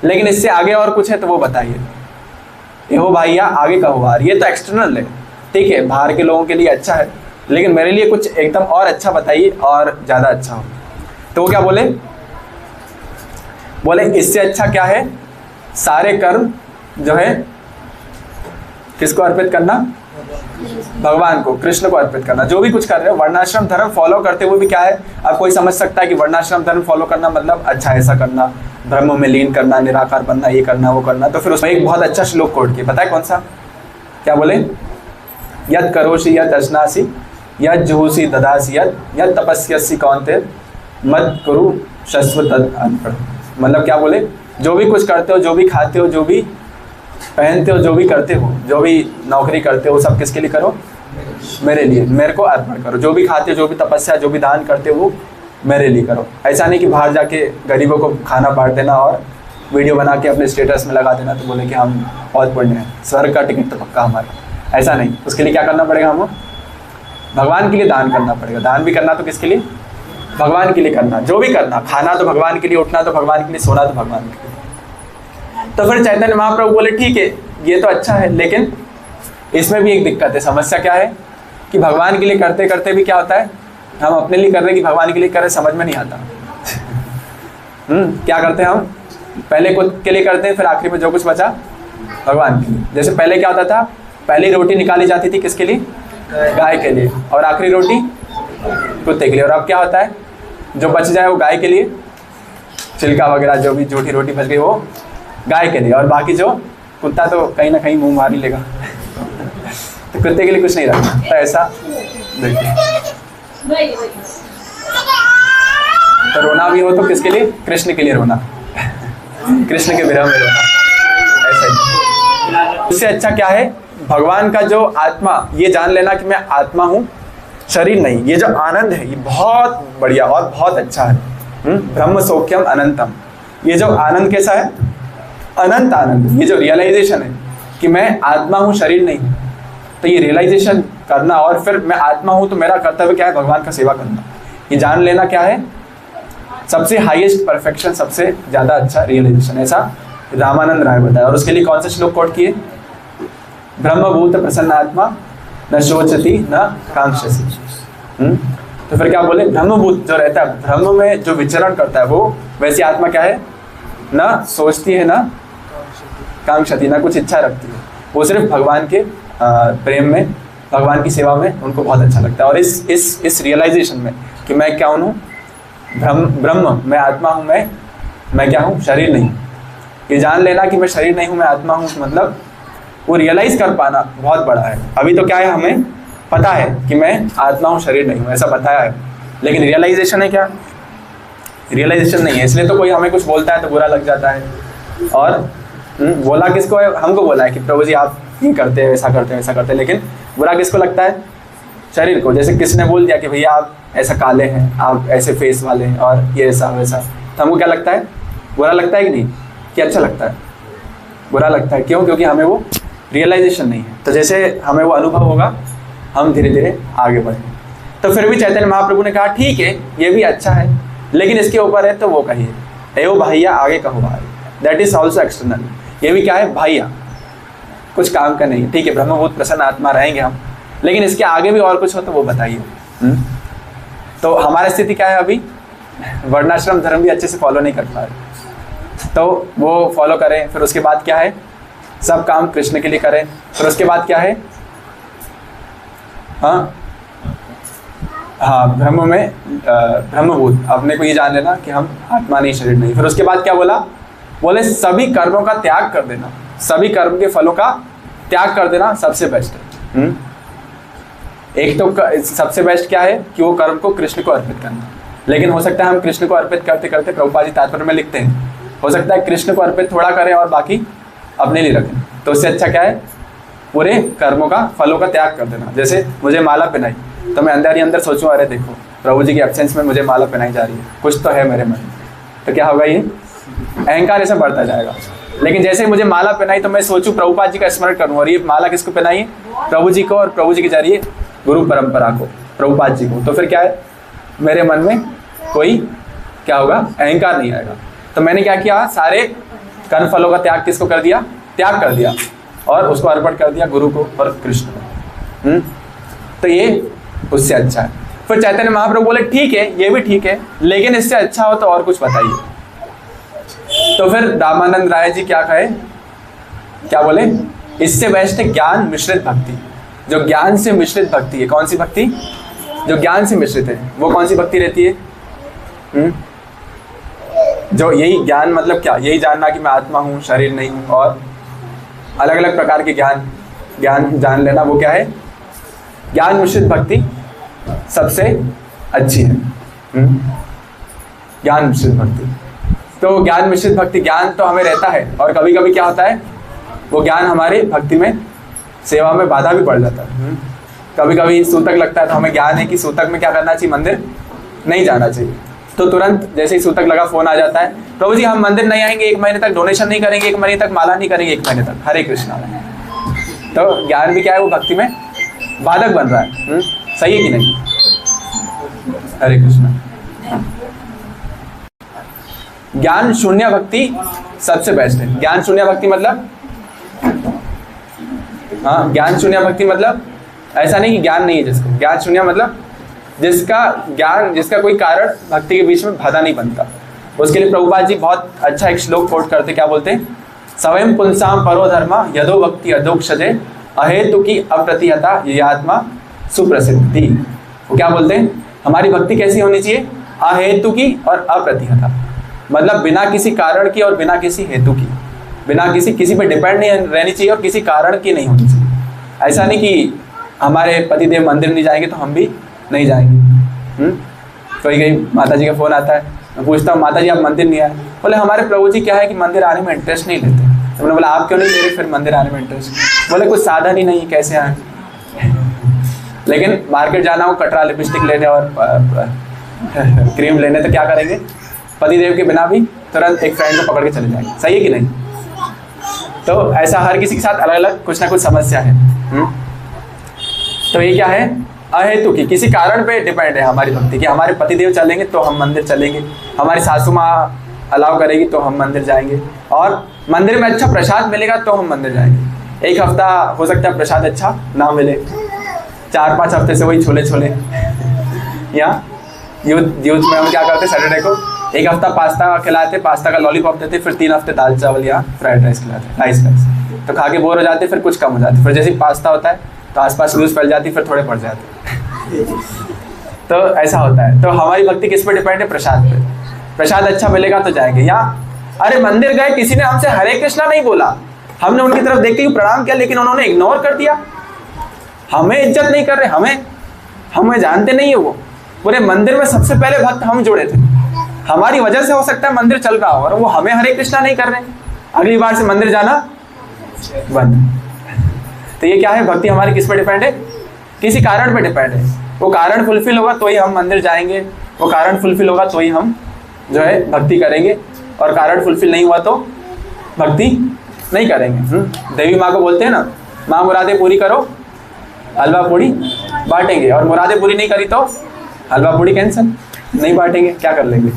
लेकिन इससे आगे और कुछ है तो वो बताइए। ये हो भैया, आगे का हो, ये तो एक्सटर्नल है, ठीक है, बाहर के लोगों के लिए अच्छा है, लेकिन मेरे लिए कुछ एकदम और अच्छा बताइए, और ज़्यादा अच्छा हो। तो वो क्या बोले? बोले इससे अच्छा क्या है? सारे कर्म जो है किसको अर्पित करना? भगवान को, कृष्ण को अर्पित करना। जो भी कुछ कर रहे हो, वर्णाश्रम धर्म फॉलो करते हुए भी क्या है? अब कोई समझ सकता है कि वर्णाश्रम धर्म फॉलो करना मतलब अच्छा ऐसा करना, ब्रह्म में लीन करना, निराकार बनना, ये करना, वो करना। तो फिर उसमें एक बहुत अच्छा श्लोक कोट किया, पता है कौन सा? क्या बोले? यद करोषि यद अश्नासि यद जुहुषि ददासि यद तपस्यसि कौन्तेय मत कुरु शस्व तद अर्पण। मतलब क्या बोले? जो भी कुछ करते हो, जो भी खाते हो, जो भी पहनते हो, जो भी करते हो, जो भी नौकरी करते हो, सब किसके लिए करो? मेरे लिए, मेरे को अर्पण करो। जो भी खाते हो, जो भी तपस्या, जो भी दान करते हो, वो मेरे लिए करो। ऐसा नहीं कि बाहर जाके गरीबों को खाना बांट देना और वीडियो बना के अपने स्टेटस में लगा देना, तो बोले कि हम बहुत पुण्य हैं, स्वर्ग का टिकट तो पक्का हमारा। ऐसा नहीं, उसके लिए क्या करना पड़ेगा? हम भगवान के लिए दान करना पड़ेगा। दान भी करना तो किसके लिए? भगवान के लिए करना, जो भी करना, खाना तो भगवान के लिए, उठना तो भगवान के लिए, सोना तो भगवान के लिए। तो फिर चैतन्य महाप्रभु बोले ठीक है ये तो अच्छा है, लेकिन इसमें भी एक दिक्कत है। समस्या क्या है कि भगवान के लिए करते करते भी क्या होता है, हम अपने लिए कर रहे हैं कि भगवान के लिए कर रहे, समझ में नहीं आता। क्या करते हैं हम, पहले खुद के लिए करते हैं, फिर आखिरी में जो कुछ बचा भगवान के लिए। जैसे पहले क्या होता था, पहली रोटी निकाली जाती थी किसके लिए, गाय के लिए, और आखिरी रोटी कुत्ते के लिए। और अब क्या होता है, जो बच जाए वो गाय के लिए, छिलका वगैरह जो भी झूठी रोटी बच गई वो गाय के लिए, और बाकी जो कुत्ता तो कहीं ना कहीं मुंह मार ही लेगा। तो कुत्ते के लिए कुछ नहीं रखना। तो ऐसा देखिए, तो रोना भी हो तो किसके लिए, कृष्ण के लिए रोना, कृष्ण के विरह में रोना, ऐसा ही। इससे अच्छा क्या है, भगवान का जो आत्मा, ये जान लेना कि मैं आत्मा हूँ, शरीर नहीं। ये जो आनंद है ये बहुत बढ़िया और बहुत अच्छा है। ब्रह्म सौख्यम अनंतम, ये जो आनंद कैसा है, अनंत आनंद। ये जो रियलाइजेशन है कि मैं आत्मा हूँ, शरीर नहीं हूँ, तो ये रियलाइजेशन करना, और फिर मैं आत्मा हूँ तो मेरा कर्तव्य क्या है, भगवान का सेवा करना, ये जान लेना क्या है, सबसे हाईएस्ट परफेक्शन, सबसे ज़्यादा अच्छा रियलाइजेशन। ऐसा रामानंद राय बताया। और उसके लिए कौन से श्लोक कोट किए, ब्रह्मभूत प्रसन्नात्मा न शोचती न कांक्षसी। तो फिर क्या बोले, ब्रह्मभूत जो रहता है, ब्रह्म में जो विचरण करता है, वो वैसी आत्मा क्या है, न सोचती है न कांक्षती, न कुछ इच्छा रखती है, वो सिर्फ भगवान के प्रेम में, भगवान की सेवा में उनको बहुत अच्छा लगता है। और इस रियलाइजेशन में कि मैं क्या हूँ, ब्रह्म, मैं आत्मा हूँ, मैं क्या हूँ, शरीर नहीं। ये जान लेना कि मैं शरीर नहीं हूँ, मैं आत्मा हूँ, मतलब वो रियलाइज कर पाना बहुत बड़ा है। अभी तो क्या है, हमें पता है कि मैं आत्मा हूँ, शरीर नहीं हूँ, ऐसा बताया है, लेकिन रियलाइजेशन है क्या, रियलाइजेशन नहीं है। इसलिए तो कोई हमें कुछ बोलता है तो बुरा लग जाता है। और बोला किसको है, हमको बोला है कि प्रभु जी आप ये करते हैं, ऐसा करते हैं, ऐसा करते हैं, लेकिन बुरा किसको लगता है, शरीर को। जैसे किसने बोल दिया कि भैया आप ऐसा काले हैं, आप ऐसे फेस वाले हैं, और ये ऐसा वैसा, तो हमको क्या लगता है, बुरा लगता है कि नहीं, कि अच्छा लगता है, बुरा लगता है। क्यों, क्योंकि हमें वो रियलाइजेशन नहीं है। तो जैसे हमें वो अनुभव होगा, हम धीरे धीरे आगे बढ़ेंगे। तो फिर भी चैतन्य महाप्रभु ने कहा ठीक है ये भी अच्छा है, लेकिन इसके ऊपर है तो वो कहिए, एवो भैया आगे कहो भाई, दैट इज ऑल्सो एक्सटर्नल। ये भी क्या है, भैया कुछ काम का नहीं, ठीक है, ब्रह्मभूत प्रसन्न आत्मा रहेंगे हम, लेकिन इसके आगे भी और कुछ हो तो वो बताइए। तो हमारी स्थिति क्या है, अभी वर्णाश्रम धर्म भी अच्छे से फॉलो नहीं कर पा रहे, तो वो फॉलो करें। फिर उसके बाद क्या है, सब काम कृष्ण के लिए करें। फिर उसके बाद क्या है, हाँ ब्रह्म में ब्रह्मभूत, अपने को ये जान लेना कि हम आत्मा नहीं, शरीर नहीं। फिर उसके बाद क्या बोला, बोले सभी कर्मों का त्याग कर देना, सभी कर्म के फलों का त्याग कर देना सबसे बेस्ट है। एक तो सबसे बेस्ट क्या है कि वो कर्म को कृष्ण को अर्पित करना, लेकिन हो सकता है हम कृष्ण को अर्पित करते करते, प्रभुपाद जी तात्पर्य में लिखते हैं, हो सकता है कृष्ण को अर्पित थोड़ा करें और बाकी अपने लिए रखें। तो उससे अच्छा क्या है, पूरे कर्मों का फलों का त्याग कर देना। जैसे मुझे माला पहनाई तो मैं अंदर ही अंदर सोचूं, अरे देखो प्रभु जी की एब्सेंस में मुझे माला पहनाई जा रही है, कुछ तो है मेरे मन में, तो क्या होगा, ये अहंकार ऐसा बढ़ता जाएगा। लेकिन जैसे ही मुझे माला पहनाई तो मैं सोचूं प्रभुपाद जी का स्मरण करूं, और ये माला किसको पहनाई है, प्रभु जी को, और प्रभु जी के जरिए गुरु परंपरा को, प्रभुपाद जी को। तो फिर क्या है, मेरे मन में कोई क्या होगा, अहंकार नहीं आएगा। तो मैंने क्या किया, सारे कर्म फलों का त्याग किसको कर दिया, त्याग कर दिया, और उसको अर्पण कर दिया गुरु को और कृष्ण को। तो ये उससे अच्छा है। फिर चैतन्य महाप्रभु बोले ठीक है ये भी ठीक है, लेकिन इससे अच्छा हो तो और कुछ बताइए। तो फिर रामानंद राय जी क्या कहे, क्या बोले, इससे बेस्ट है ज्ञान मिश्रित भक्ति। जो ज्ञान से मिश्रित भक्ति है, कौन सी भक्ति, जो ज्ञान से मिश्रित है, वो कौन सी भक्ति रहती है, जो यही ज्ञान, मतलब क्या, यही जानना कि मैं आत्मा हूँ, शरीर नहीं हूँ, और अलग अलग प्रकार के ज्ञान जान लेना, वो क्या है, ज्ञान मिश्रित भक्ति सबसे अच्छी है। ज्ञान मिश्रित भक्ति, तो ज्ञान मिश्रित भक्ति, ज्ञान तो हमें रहता है, और कभी कभी क्या होता है, वो ज्ञान हमारे भक्ति में, सेवा में बाधा भी पड़ जाता है। कभी कभी सूतक लगता है तो हमें ज्ञान है कि सूतक में क्या करना चाहिए, मंदिर नहीं जाना चाहिए, तो तुरंत जैसे ही सूतक लगा फोन आ जाता है, प्रभु जी हम मंदिर नहीं आएंगे, 1 महीने तक डोनेशन नहीं करेंगे, 1 महीने तक माला नहीं करेंगे, 1 महीने तक, हरे कृष्णा। तो ज्ञान भी क्या है, वो भक्ति में बाधक बन रहा है। सही है कि नहीं, हरे कृष्णा। ज्ञान शून्य भक्ति सबसे बेस्ट है। ज्ञान शून्य भक्ति मतलब, हाँ, ज्ञान शून्य भक्ति मतलब ऐसा नहीं कि ज्ञान नहीं है जिसको, ज्ञान शून्य मतलब जिसका कोई कारण भक्ति के बीच में बाधा नहीं बनता। उसके लिए प्रभुपाद जी बहुत अच्छा एक श्लोक कोट करते, क्या बोलते हैं, स्वयं पुंसाम परो धर्मा यदो भक्ति अधोक्षजे अहेतु की अप्रतिहता ये आत्मा सुप्रसिद्धि। वो क्या बोलते हैं, हमारी भक्ति कैसी होनी चाहिए, अहेतु की और अप्रतिहता, मतलब बिना किसी कारण की और बिना किसी हेतु की, बिना किसी पे डिपेंड नहीं रहनी चाहिए और किसी कारण की नहीं होनी चाहिए। ऐसा नहीं कि हमारे पतिदेव मंदिर नहीं जाएंगे तो हम भी नहीं जाएंगे। कोई माता जी का फ़ोन आता है, मैं पूछता हूँ माता जी आप मंदिर नहीं आए, बोले हमारे प्रभु जी क्या है कि मंदिर आने में इंटरेस्ट नहीं लेते। तो मैंने बोला आप क्यों नहीं ले रहे फिर मंदिर आने में इंटरेस्ट, बोले कुछ साधन ही नहीं, कैसे आए। लेकिन मार्केट जाना हो कटरा लिपस्टिक लेने और क्रीम लेने तो क्या करेंगे, पतिदेव के बिना भी तुरंत एक फ्रेंड को पकड़ के चले जाएंगे, सही है कि नहीं। तो ऐसा हर किसी के साथ अलग अलग कुछ ना कुछ समस्या है। तो ये क्या है, अहेतु की, किसी कारण पे डिपेंड है हमारी भक्ति कि हमारे पतिदेव चलेंगे तो हम मंदिर चलेंगे, हमारी सासू माँ अलाउ करेगी तो हम मंदिर जाएंगे, और मंदिर में अच्छा प्रसाद मिलेगा तो हम मंदिर जाएंगे। एक हफ्ता हो सकता है प्रसाद अच्छा ना मिले, 4-5 हफ्ते से वही छोले छोले। या यूथ में हम क्या करते, सैटरडे को एक हफ्ता पास्ता खिलाते, पास्ता का लॉलीपॉप देते, फिर 3 हफ्ते दाल चावल या फ्राइड राइस खिलाते, राइस। तो खा के बोर हो जाते, फिर कुछ कम हो जाते, फिर जैसे पास्ता होता है तो आसपास लूज फैल जाती, फिर थोड़े पड़ जाते। तो ऐसा होता है। तो हमारी भक्ति किस पे डिपेंड है, प्रसाद पे। प्रसाद अच्छा मिलेगा तो जाएंगे। या अरे मंदिर गए, किसी ने हमसे हरे कृष्णा नहीं बोला, हमने उनकी तरफ देख के प्रणाम किया, लेकिन उन्होंने इग्नोर कर दिया, हमें इज्जत नहीं कर रहे, हमें जानते नहीं है। वो पूरे मंदिर में सबसे पहले भक्त हम जुड़े थे, हमारी वजह से हो सकता है मंदिर चल रहा हो, और वो हमें हरे कृष्णा नहीं कर रहे, अगली बार से मंदिर जाना बंद। तो ये क्या है, भक्ति हमारी किस पे डिपेंड है, किसी कारण पे डिपेंड है। वो कारण फुलफिल होगा तो ही हम मंदिर जाएंगे, वो कारण फुलफिल होगा तो ही हम जो है भक्ति करेंगे, और कारण फुलफिल नहीं हुआ तो भक्ति नहीं करेंगे। देवी माँ को बोलते हैं ना, माँ मुरादें पूरी करो, हलवा पूड़ी बांटेंगे, और मुरादें पूरी नहीं करी तो हलवा पूड़ी कैंसिल, नहीं बांटेंगे, क्या कर लेंगे।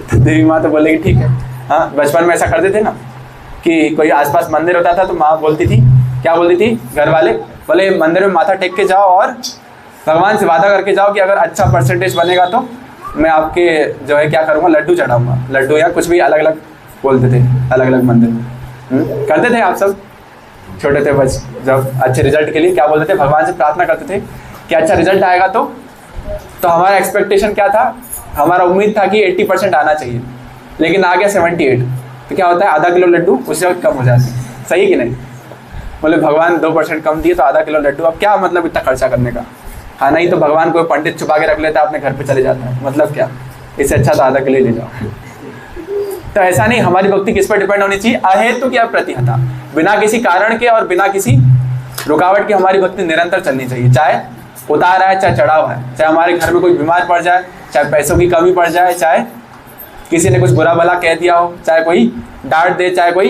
तो देवी माँ तो बोलेगी ठीक है। हाँ, बचपन में ऐसा करते थे ना कि कोई आसपास मंदिर होता था तो माँ बोलती थी, क्या बोलती थी, घर वाले बोले मंदिर में माथा टेक के जाओ और भगवान से वादा करके जाओ कि अगर अच्छा परसेंटेज बनेगा तो मैं आपके जो है क्या करूँगा, लड्डू चढ़ाऊँगा, लड्डू या कुछ भी अलग अलग बोलते थे अलग अलग मंदिर में। करते थे आप सब छोटे थे बस, जब अच्छे रिजल्ट के लिए क्या बोलते थे, भगवान से प्रार्थना करते थे कि अच्छा रिजल्ट आएगा तो हमारा एक्सपेक्टेशन क्या था, हमारा उम्मीद था कि 80% आना चाहिए, लेकिन आ गया 78। तो क्या होता है, आधा किलो लड्डू उससे कम हो जाते हैं, सही कि नहीं। बोले भगवान 2% कम दिए तो आधा किलो लड्डू, अब क्या मतलब इतना खर्चा करने का। हाँ, नहीं तो भगवान कोई पंडित छुपा के रख लेता है, अपने घर पे चले जाता है, मतलब क्या, इससे अच्छा तो आधा किलो ले जाओ। तो ऐसा नहीं, हमारी भक्ति किस पर डिपेंड होनी चाहिए, अहेतु की अप्रतिहता, बिना किसी कारण के और बिना किसी रुकावट की हमारी भक्ति निरंतर चलनी चाहिए। चाहे उतार है, चाहे चढ़ाव है, चाहे हमारे घर में कोई बीमार पड़ जाए, चाहे पैसों की कमी पड़ जाए, चाहे किसी ने कुछ बुरा भला कह दिया हो, चाहे कोई डांट दे, चाहे कोई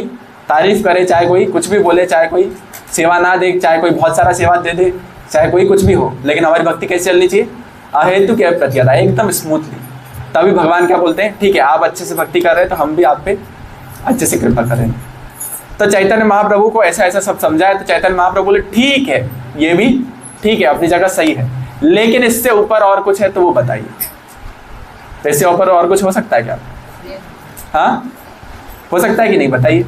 तारीफ करे, चाहे कोई कुछ भी बोले, चाहे कोई सेवा ना दे, चाहे कोई बहुत सारा सेवा दे दे, चाहे कोई कुछ भी हो, लेकिन हमारी भक्ति कैसे चलनी चाहिए, अहेतु की अप्रतिहता, एकदम स्मूथली। तभी भगवान क्या बोलते हैं, ठीक है आप अच्छे से भक्ति कर रहे हैं तो हम भी आप पे अच्छे से कृपा करें। तो चैतन्य महाप्रभु को ऐसा ऐसा सब समझाया, तो चैतन्य महाप्रभु बोले ठीक है, ये भी ठीक है, अपनी जगह सही है, लेकिन इससे ऊपर और कुछ है तो वो बताइए। तो इससे ऊपर और कुछ हो सकता है क्या, हाँ हो सकता है कि नहीं, बताइए।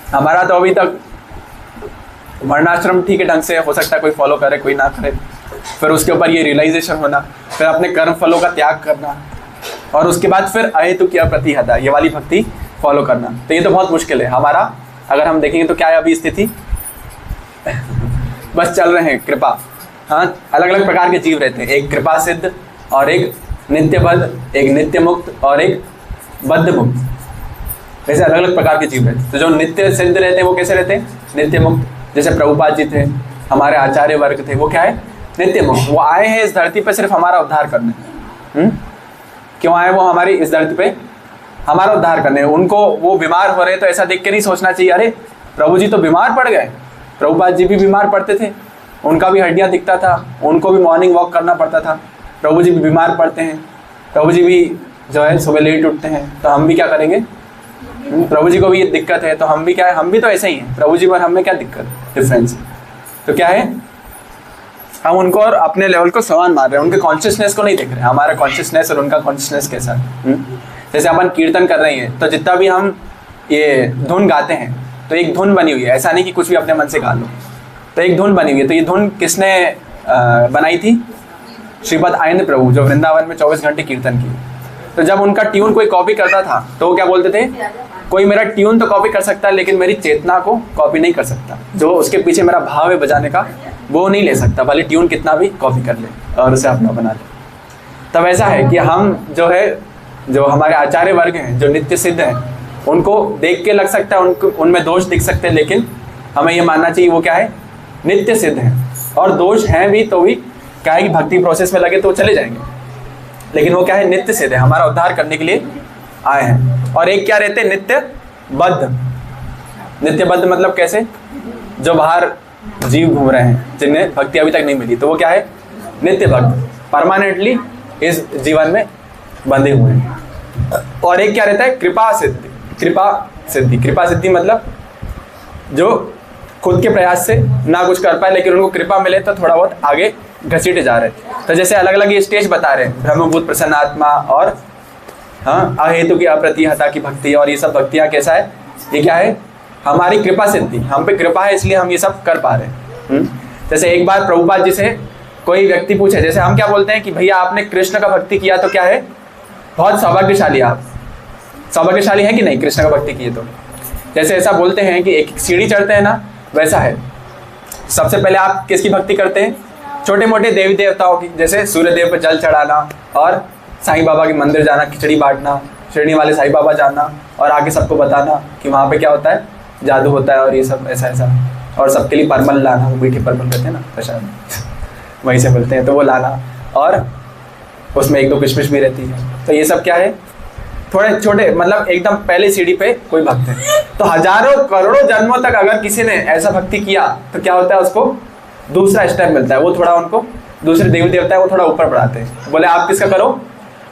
हमारा तो अभी तक वर्णाश्रम ठीक है ढंग से, हो सकता है कोई फॉलो करे कोई ना करे, फिर उसके ऊपर ये रियलाइजेशन होना, फिर अपने कर्म फलों का त्याग करना, और उसके बाद फिर अहेतु की अप्रतिहता, ये वाली भक्ति फॉलो करना। तो ये तो बहुत मुश्किल है हमारा। अगर हम देखेंगे तो क्या है अभी स्थिति, बस चल रहे हैं कृपा। हाँ, अलग अलग प्रकार के जीव रहते हैं, एक कृपा सिद्ध और एक नित्यबद्ध, एक नित्य मुक्त और एक बद्ध मुक्त, ऐसे अलग अलग प्रकार के जीव रहते हैं। तो जो नित्य सिद्ध रहते हैं वो कैसे रहते हैं, नित्य मुक्त, जैसे प्रभुपाद जी थे, हमारे आचार्य वर्ग थे, वो क्या है, नित्य मुक्त। वो आए हैं इस धरती पे सिर्फ हमारा उद्धार करने। क्यों आए वो हमारी इस धरती पे, हमारा उद्धार करने। उनको वो बीमार हो रहे तो ऐसा देख के नहीं सोचना चाहिए अरे प्रभु जी तो बीमार पड़ गए, प्रभुपाद जी भी बीमार पड़ते थे, उनका भी हड्डियाँ दिखता था, उनको भी मॉर्निंग वॉक करना पड़ता था। प्रभु जी भी बीमार पड़ते हैं, प्रभु जी भी जो है सुबह लेट उठते हैं, तो हम भी क्या करेंगे? प्रभु जी को भी ये दिक्कत है, तो हम भी क्या है, हम भी तो ऐसे ही हैं। प्रभु जी पर हमें क्या दिक्कत, डिफरेंस? तो क्या है, हम उनको और अपने लेवल को समान मान रहे हैं, उनके कॉन्शियसनेस को नहीं देख रहे हैं। हमारा कॉन्शियसनेस और उनका कॉन्शियसनेस कैसा है? जैसे अपन कीर्तन कर रहे हैं, तो जितना भी हम ये धुन गाते हैं, तो एक धुन बनी हुई है, ऐसा नहीं कि कुछ भी अपने मन से गा लो। तो एक धुन बनी हुई है, तो ये धुन किसने बनाई थी? श्रीपद आनंद प्रभु, जो वृंदावन में 24 घंटे कीर्तन किए। तो जब उनका ट्यून कोई कॉपी करता था, तो वो क्या बोलते थे? कोई मेरा ट्यून तो कॉपी कर सकता है, लेकिन मेरी चेतना को कॉपी नहीं कर सकता। जो उसके पीछे मेरा भाव है बजाने का, वो नहीं ले सकता, भले ट्यून कितना भी कॉपी कर ले और उसे अपना बना ले। तब ऐसा है कि हम जो है, जो हमारे आचार्य वर्ग हैं, जो नित्य सिद्ध हैं, उनको देख के लग सकता है उनको उनमें दोष दिख सकते हैं, लेकिन हमें ये मानना चाहिए वो क्या है? नित्य सिद्ध हैं। और दोष हैं भी तो भी क्या है कि भक्ति प्रोसेस में लगे तो चले जाएंगे, लेकिन वो क्या है? नित्य सिद्ध है, हमारा उद्धार करने के लिए आए हैं। और एक क्या रहते हैं? नित्य बद्ध। नित्य बद्ध मतलब कैसे? जो बाहर जीव घूम रहे हैं, जिन्हें भक्ति अभी तक नहीं मिली, तो वो क्या है? नित्य भक्त, परमानेंटली इस जीवन में बंधे हुए हैं। और एक क्या रहता है? कृपा सिद्धि। कृपा सिद्धि, कृपा सिद्धि मतलब जो खुद के प्रयास से ना कुछ कर पाए, लेकिन उनको कृपा मिले तो थोड़ा बहुत आगे घसीटे जा रहे हैं। तो जैसे अलग अलग ये स्टेज बता रहे हैं, ब्रह्मभूत प्रसन्नात्मा और हाँ अहेतु की अप्रतिहता की भक्ति, और ये सब भक्तियाँ कैसा है? ये क्या है? हमारी कृपा सिद्धि, हम पे कृपा है इसलिए हम ये सब कर पा रहे हैं। जैसे एक बार प्रभुपाद जी से कोई व्यक्ति पूछे, जैसे हम क्या बोलते हैं कि भैया आपने कृष्ण का भक्ति किया तो क्या है? बहुत सौभाग्यशाली। आप सौभाग्यशाली है कि नहीं कृष्ण का भक्ति किए तो? जैसे ऐसा बोलते हैं कि एक सीढ़ी चढ़ते हैं ना, वैसा है। सबसे पहले आप किसकी भक्ति करते हैं? छोटे मोटे देवी देवताओं की, जैसे सूर्य देव पर जल चढ़ाना और साईं बाबा के मंदिर जाना, खिचड़ी बांटना, शिरडी वाले साईं बाबा जाना और आगे सबको बताना कि वहाँ पे क्या होता है? जादू होता है और ये सब ऐसा ऐसा। और सबके लिए परमल लाना, वो मीठी परमल कहते हैं ना प्रसाद, वहीं से मिलते हैं, तो वो लाना, और उसमें एक दो किशमिश भी रहती है। तो ये सब क्या है? थोड़े छोटे, मतलब एकदम पहले सीढ़ी पे कोई भक्त है। तो हजारों करोड़ों जन्मों तक अगर किसी ने ऐसा भक्ति किया तो क्या होता है? उसको दूसरा स्टेप मिलता है, वो थोड़ा उनको दूसरे देवी देवता है वो थोड़ा ऊपर बढ़ाते हैं। बोले आप किसका करो?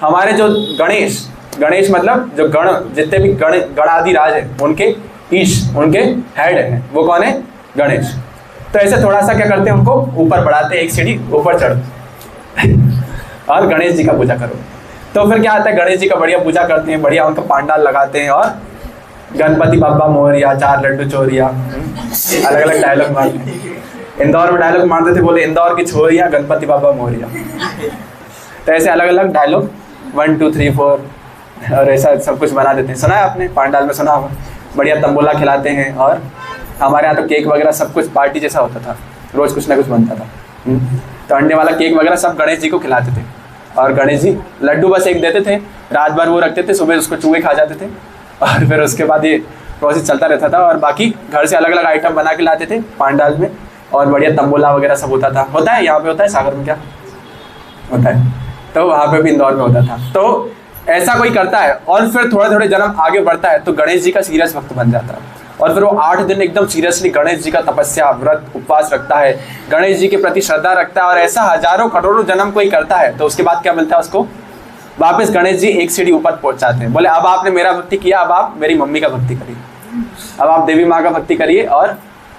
हमारे जो गणेश, गणेश मतलब जो गण, जितने भी गणाधिराज है उनके ईश, उनके हेड है, वो कौन है? गणेश। तो ऐसे थोड़ा सा क्या करते हैं? उनको ऊपर बढ़ाते हैं, एक सीढ़ी ऊपर चढ़ और गणेश जी का पूजा करो। तो फिर क्या आता है? गणेश जी का बढ़िया पूजा करते हैं, बढ़िया उनका पांडाल लगाते हैं और गणपति बाबा मोरिया, 4 लड्डू चोरिया, अलग अलग डायलॉग मारते हैं। इंदौर में डायलॉग मारते थे, बोले इंदौर की छोरिया गणपति बाबा मोरिया। तो ऐसे अलग अलग डायलॉग 1 2 3 4 और ऐसा सब कुछ बना देते हैं। सुना है आपने? पांडाल में सुना होगा। बढ़िया तंबोला खिलाते हैं, और हमारे यहाँ तो केक वगैरह सब कुछ पार्टी जैसा होता था, रोज कुछ ना कुछ बनता था। तो अंडे वाला केक वगैरह सब गणेश जी को खिलाते थे, और गणेश जी लड्डू बस एक देते थे, रात भर वो रखते थे, सुबह उसको चूहे खा जाते थे, और फिर उसके बाद ये प्रोसेस चलता रहता था। और बाकी घर से अलग अलग आइटम बना के लाते थे पांडाल में, और बढ़िया तंबोला वगैरह सब होता था। होता है यहाँ पे, होता है सागर में क्या होता है? तो वहाँ पे भी इंदौर में होता था। तो ऐसा कोई करता है, और फिर थोड़े थोड़े जन्म आगे बढ़ता है तो गणेश जी का सीरियस भक्त बन जाता है, और फिर वो 8 दिन एकदम सीरियसली गणेश जी का तपस्या, व्रत, उपवास रखता है, गणेश जी के प्रति श्रद्धा रखता है, और ऐसा हजारों करोड़ों जन्म कोई करता है। तो उसके बाद क्या मिलता है उसको? वापस गणेश जी एक सीढ़ी ऊपर पहुंचाते हैं। बोले अब आपने मेरा भक्ति किया, अब आप मेरी मम्मी का भक्ति करिए, अब आप देवी माँ का भक्ति करिए और